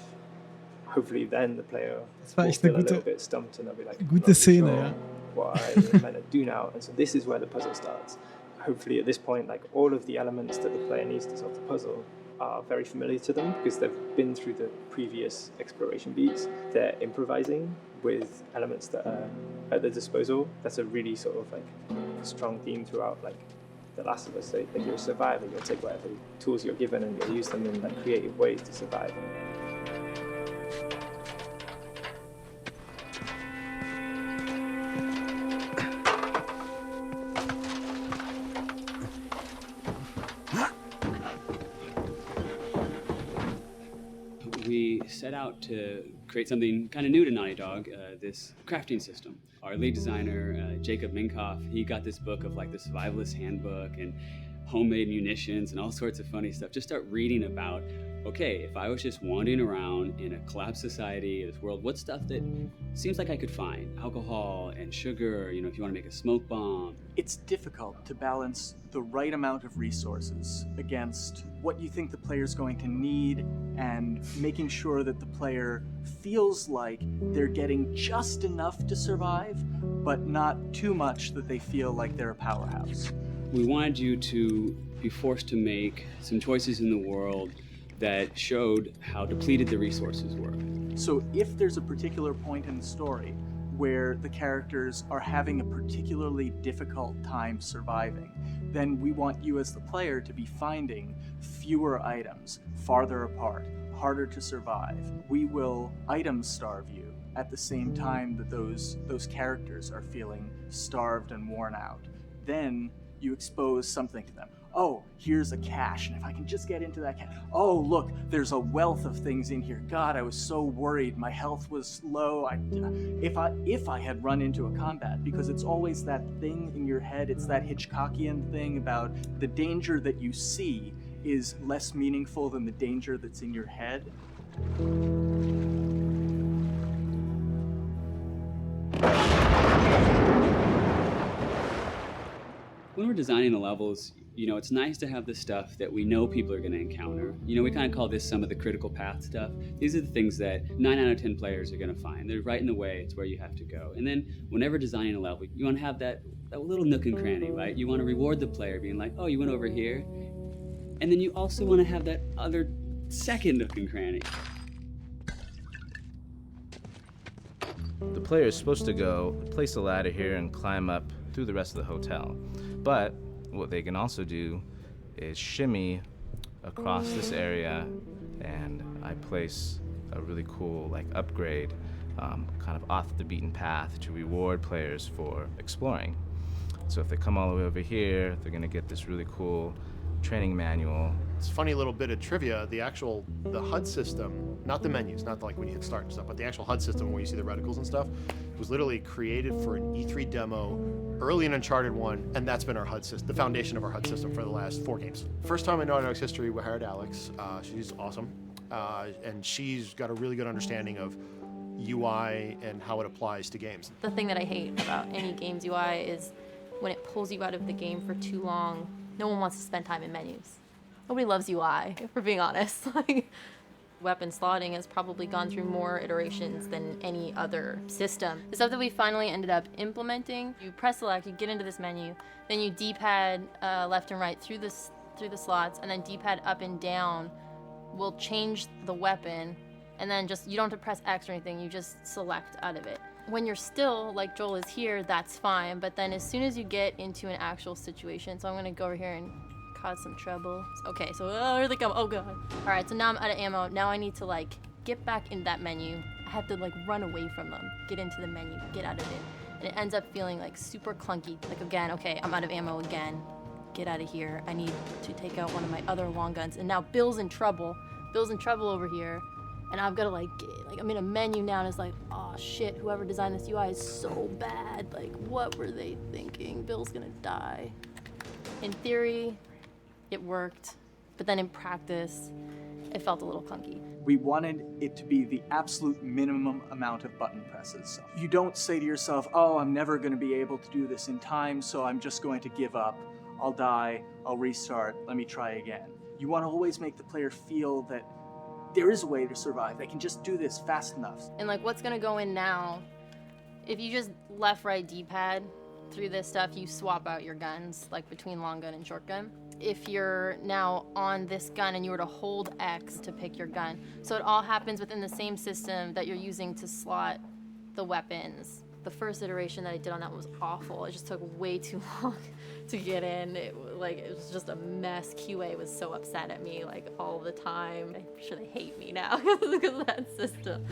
hopefully then the player will feel a little bit stumped and they'll be like, gute Szene, sure ja. what I'm meant to do now. And so this is where the puzzle starts. Hopefully at this point, like all of the elements that the player needs to solve the puzzle are very familiar to them because they've been through the previous exploration beats. They're improvising with elements that are at their disposal. That's a really sort of like strong theme throughout like The Last of Us. Like you're a survivor, you'll take whatever tools you're given and you'll use them in like creative ways to survive. We set out to create something kind of new to Naughty Dog, this crafting system. Our lead designer, Jacob Minkoff, he got this book of like the survivalist handbook and homemade munitions and all sorts of funny stuff. Just start reading about, okay, if I was just wandering around in a collapsed society, this world, what stuff that seems like I could find? Alcohol and sugar, if you want to make a smoke bomb. It's difficult to balance the right amount of resources against what you think the player's going to need and making sure that the player feels like they're getting just enough to survive, but not too much that they feel like they're a powerhouse. We wanted you to be forced to make some choices in the world that showed how depleted the resources were. So if there's a particular point in the story where the characters are having a particularly difficult time surviving, then we want you as the player to be finding fewer items, farther apart, harder to survive. We will item starve you at the same time that those characters are feeling starved and worn out. Then you expose something to them. Oh, here's a cache, and if I can just get into that cache. Oh, look, there's a wealth of things in here. God, I was so worried. My health was low. If I had run into a combat, because it's always that thing in your head, it's that Hitchcockian thing about the danger that you see is less meaningful than the danger that's in your head. When we're designing the levels, it's nice to have the stuff that we know people are going to encounter. We kind of call this some of the critical path stuff. These are the things that 9 out of 10 players are going to find. They're right in the way. It's where you have to go. And then whenever designing a level, you want to have that little nook and cranny, right? You want to reward the player being like, oh, you went over here. And then you also want to have that other second nook and cranny. The player is supposed to go place a ladder here and climb up through the rest of the hotel. But what they can also do is shimmy across this area, and I place a really cool upgrade kind of off the beaten path to reward players for exploring. So if they come all the way over here, they're gonna get this really cool training manual. It's a funny little bit of trivia. The HUD system, not the menus, not like when you hit start and stuff, but the actual HUD system where you see the reticles and stuff, was literally created for an E3 demo early in Uncharted 1, and that's been our HUD system, the foundation of our HUD system for the last 4 games. First time in Naughty Dog's history, we hired Alex. She's awesome, and she's got a really good understanding of UI and how it applies to games. The thing that I hate about any game's UI is when it pulls you out of the game for too long. No one wants to spend time in menus. Nobody loves UI, if we're being honest. Weapon slotting has probably gone through more iterations than any other system. The stuff that we finally ended up implementing, you press select, you get into this menu, then you D-pad left and right through the slots, and then D-pad up and down will change the weapon, and then you don't have to press X or anything, you just select out of it. When you're still, like Joel is here, that's fine, but then as soon as you get into an actual situation, so I'm gonna go over here and cause some trouble. Okay, so here they come, oh god. All right, so now I'm out of ammo. Now I need to like get back in that menu. I have to like run away from them, get into the menu, get out of it. And it ends up feeling like super clunky. Like again, okay, I'm out of ammo again. Get out of here. I need to take out one of my other long guns. And now Bill's in trouble. Bill's in trouble over here. And I've got to like I'm in a menu now and it's like, oh shit, whoever designed this UI is so bad. Like, what were they thinking? Bill's gonna die. In theory, it worked, but then in practice, it felt a little clunky. We wanted it to be the absolute minimum amount of button presses. You don't say to yourself, oh, I'm never going to be able to do this in time, so I'm just going to give up. I'll die, I'll restart, let me try again. You want to always make the player feel that there is a way to survive. They can just do this fast enough. And like what's gonna go in now, if you just left, right D-pad through this stuff, you swap out your guns, like between long gun and short gun. If you're now on this gun and you were to hold X to pick your gun. So it all happens within the same system that you're using to slot the weapons. The first iteration that I did on that one was awful. It just took way too long to get in. It was just a mess. QA was so upset at me like all the time. I'm sure they hate me now because of that system.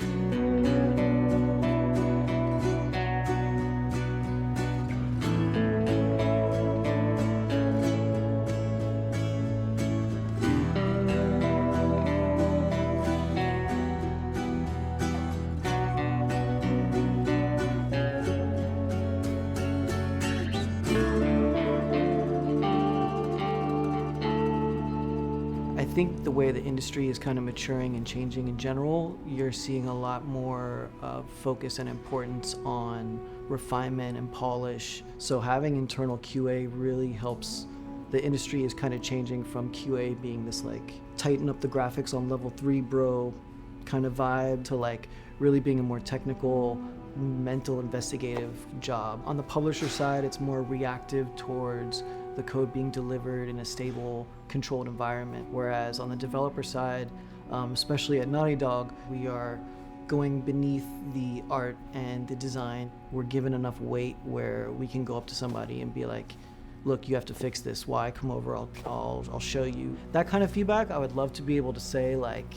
I think the way the industry is kind of maturing and changing in general, you're seeing a lot more focus and importance on refinement and polish. So having internal QA really helps. The industry is kind of changing from QA being this like tighten up the graphics on level 3 bro kind of vibe to like really being a more technical, mental investigative job. On the publisher side, it's more reactive towards the code being delivered in a stable, controlled environment. Whereas on the developer side, especially at Naughty Dog, we are going beneath the art and the design. We're given enough weight where we can go up to somebody and be like, look, you have to fix this. Why? Come over, I'll show you. That kind of feedback, I would love to be able to say like,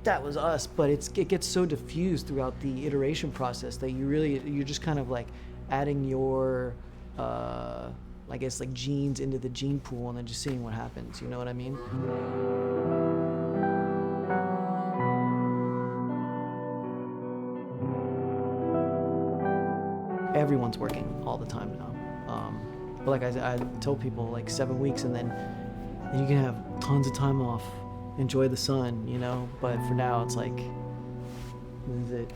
that was us, but it gets so diffused throughout the iteration process that you're just kind of like adding your I guess like genes into the gene pool and then just seeing what happens, you know what I mean? Everyone's working all the time now. But like I tell people, like 7 weeks and then you can have tons of time off, enjoy the sun, you know? But for now, it's like, this is it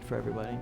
for everybody.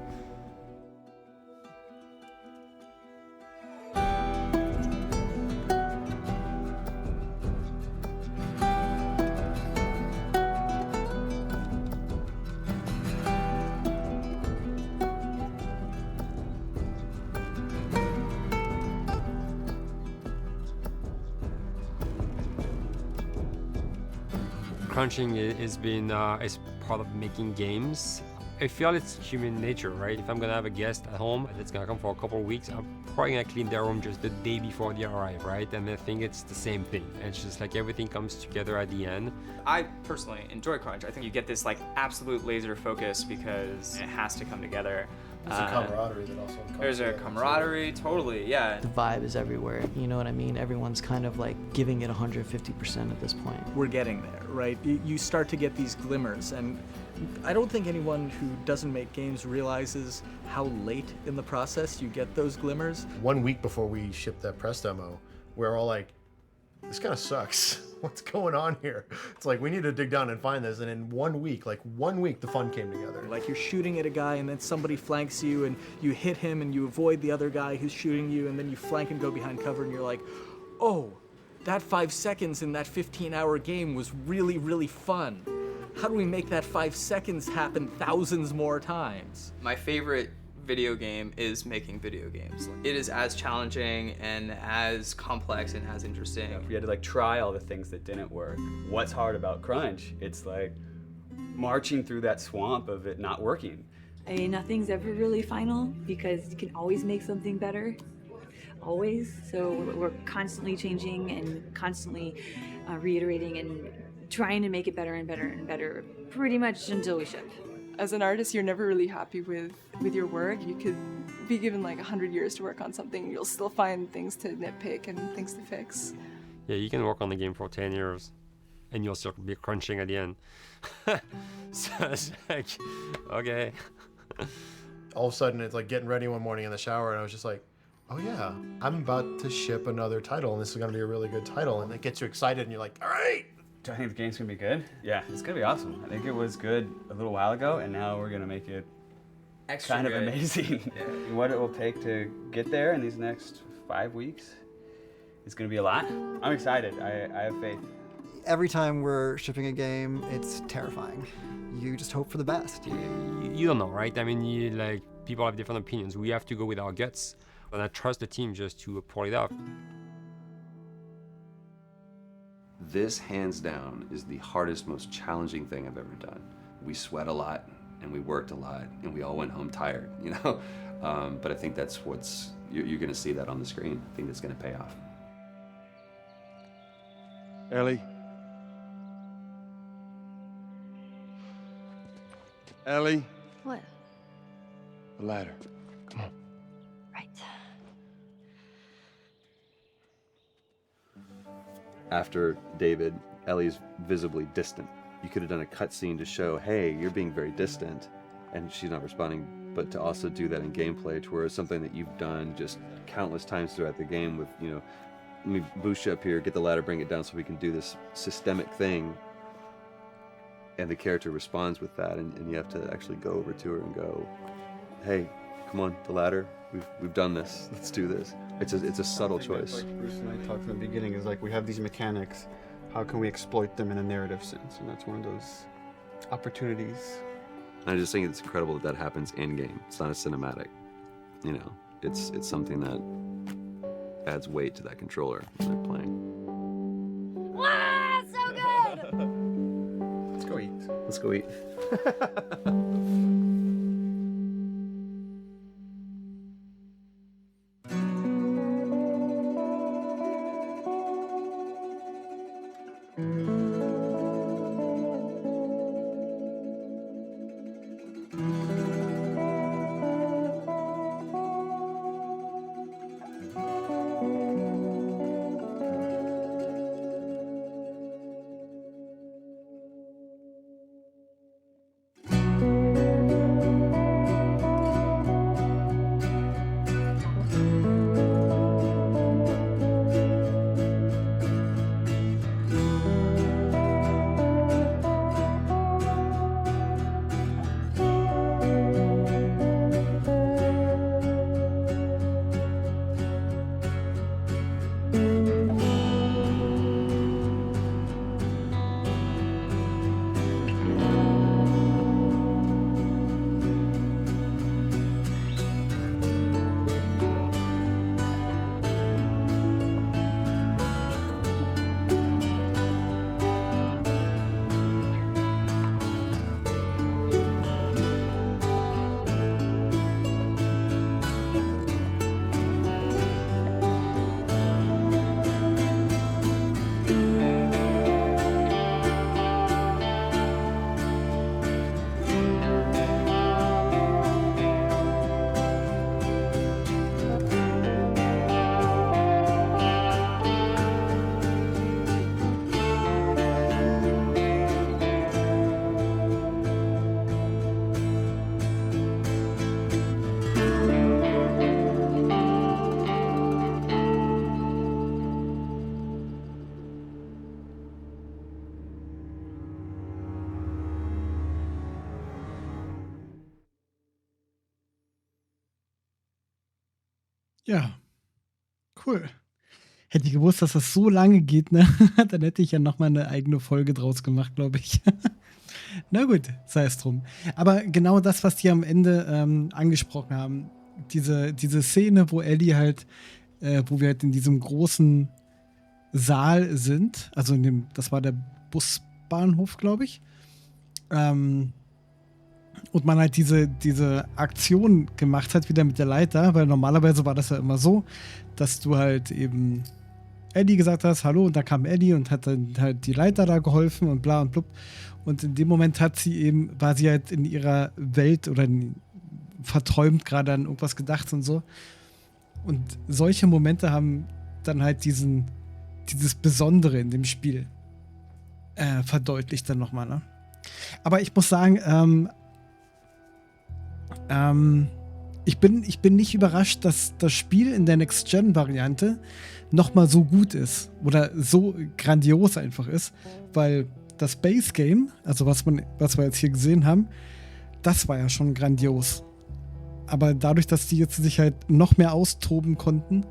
Crunching is been is part of making games. I feel it's human nature, right? If I'm gonna have a guest at home that's gonna come for a couple of weeks, I'm probably gonna clean their room just the day before they arrive, right? And I think it's the same thing. It's just like everything comes together at the end. I personally enjoy crunch. I think you get this like absolute laser focus because it has to come together. There's a camaraderie that also comes There's a camaraderie, totally, yeah. The vibe is everywhere, you know what I mean? Everyone's kind of like giving it 150% at this point. We're getting there, right? You start to get these glimmers, and I don't think anyone who doesn't make games realizes how late in the process you get those glimmers. 1 week before we shipped that press demo, we're all like, this kind of sucks. What's going on here? It's like, we need to dig down and find this. And in 1 week, the fun came together. Like you're shooting at a guy and then somebody flanks you and you hit him and you avoid the other guy who's shooting you and then you flank and go behind cover and you're like, oh, that 5 seconds in that 15-hour game was really, really fun. How do we make that 5 seconds happen thousands more times? My favorite video game is making video games. It is as challenging and as complex and as interesting. We had to like try all the things that didn't work. What's hard about crunch? It's like, marching through that swamp of it not working. I mean, nothing's ever really final because you can always make something better, always. So we're constantly changing and constantly reiterating and trying to make it better and better and better, pretty much until we ship. As an artist, you're never really happy with your work. You could be given like 100 years to work on something, you'll still find things to nitpick and things to fix. Yeah, you can work on the game for 10 years and you'll still be crunching at the end. So it's like, okay. All of a sudden, it's like getting ready one morning in the shower, and I was just like, oh yeah, I'm about to ship another title, and this is going to be a really good title, and it gets you excited, and you're like, all right. Do I think the game's going to be good? Yeah, it's going to be awesome. I think it was good a little while ago, and now we're going to make it extra kind good. of amazing. Yeah. What it will take to get there in these next 5 weeks is going to be a lot. I'm excited. I have faith. Every time we're shipping a game, it's terrifying. You just hope for the best. You don't know, right? I mean, people have different opinions. We have to go with our guts, and I trust the team just to pull it off. This, hands down, is the hardest, most challenging thing I've ever done. We sweat a lot, and we worked a lot, and we all went home tired, you know? But I think that's you're gonna see that on the screen. I think that's gonna pay off. Ellie? Ellie? What? The ladder. Come on. Right. After David, Ellie's visibly distant. You could have done a cutscene to show, hey, you're being very distant, and she's not responding, but to also do that in gameplay to where it's something that you've done just countless times throughout the game with, let me boost you up here, get the ladder, bring it down so we can do this systemic thing, and the character responds with that, and you have to actually go over to her and go, hey, come on, the ladder, we've done this, let's do this. It's a subtle choice. Like Bruce and I talked in the beginning, is like we have these mechanics, how can we exploit them in a narrative sense? And that's one of those opportunities. I just think it's incredible that happens in-game. It's not a cinematic, it's something that adds weight to that controller when they're playing. Wow, so good! Let's go eat. Let's go eat. Ja, cool. Hätte ich gewusst, dass das so lange geht, ne? Dann hätte ich ja nochmal eine eigene Folge draus gemacht, glaube ich. Na gut, sei es drum. Aber genau das, was die am Ende angesprochen haben, diese Szene, wo Ellie halt, wo wir halt in diesem großen Saal sind, also das war der Busbahnhof, glaube ich, Und man halt diese Aktion gemacht hat, wieder mit der Leiter, weil normalerweise war das ja immer so, dass du halt eben Ellie gesagt hast, hallo, und da kam Ellie und hat dann halt die Leiter da geholfen und bla und blub. Und in dem Moment war sie halt in ihrer Welt oder verträumt gerade an irgendwas gedacht und so. Und solche Momente haben dann halt dieses Besondere in dem Spiel verdeutlicht dann nochmal, ne? Aber ich muss sagen, ich bin nicht überrascht, dass das Spiel in der Next-Gen-Variante nochmal so gut ist oder so grandios einfach ist, weil das Base-Game, also was wir jetzt hier gesehen haben, das war ja schon grandios. Aber dadurch, dass die jetzt sich halt noch mehr austoben konnten,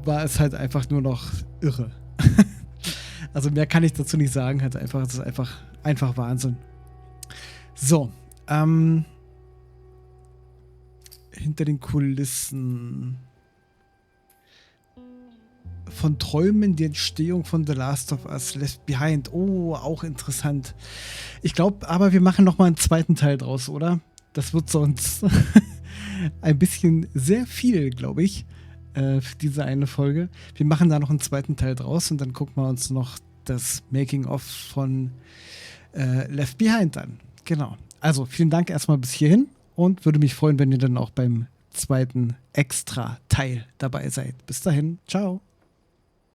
war es halt einfach nur noch irre. Also mehr kann ich dazu nicht sagen, halt einfach, es ist einfach Wahnsinn. So, hinter den Kulissen von Träumen, die Entstehung von The Last of Us, Left Behind. Oh, auch interessant. Ich glaube, aber wir machen noch mal einen zweiten Teil draus, oder? Das wird sonst ein bisschen sehr viel, glaube ich, für diese eine Folge. Wir machen da noch einen zweiten Teil draus und dann gucken wir uns noch das Making-of von Left Behind an. Genau. Also, vielen Dank erstmal bis hierhin und würde mich freuen, wenn ihr dann auch beim zweiten Extra-Teil dabei seid. Bis dahin. Ciao.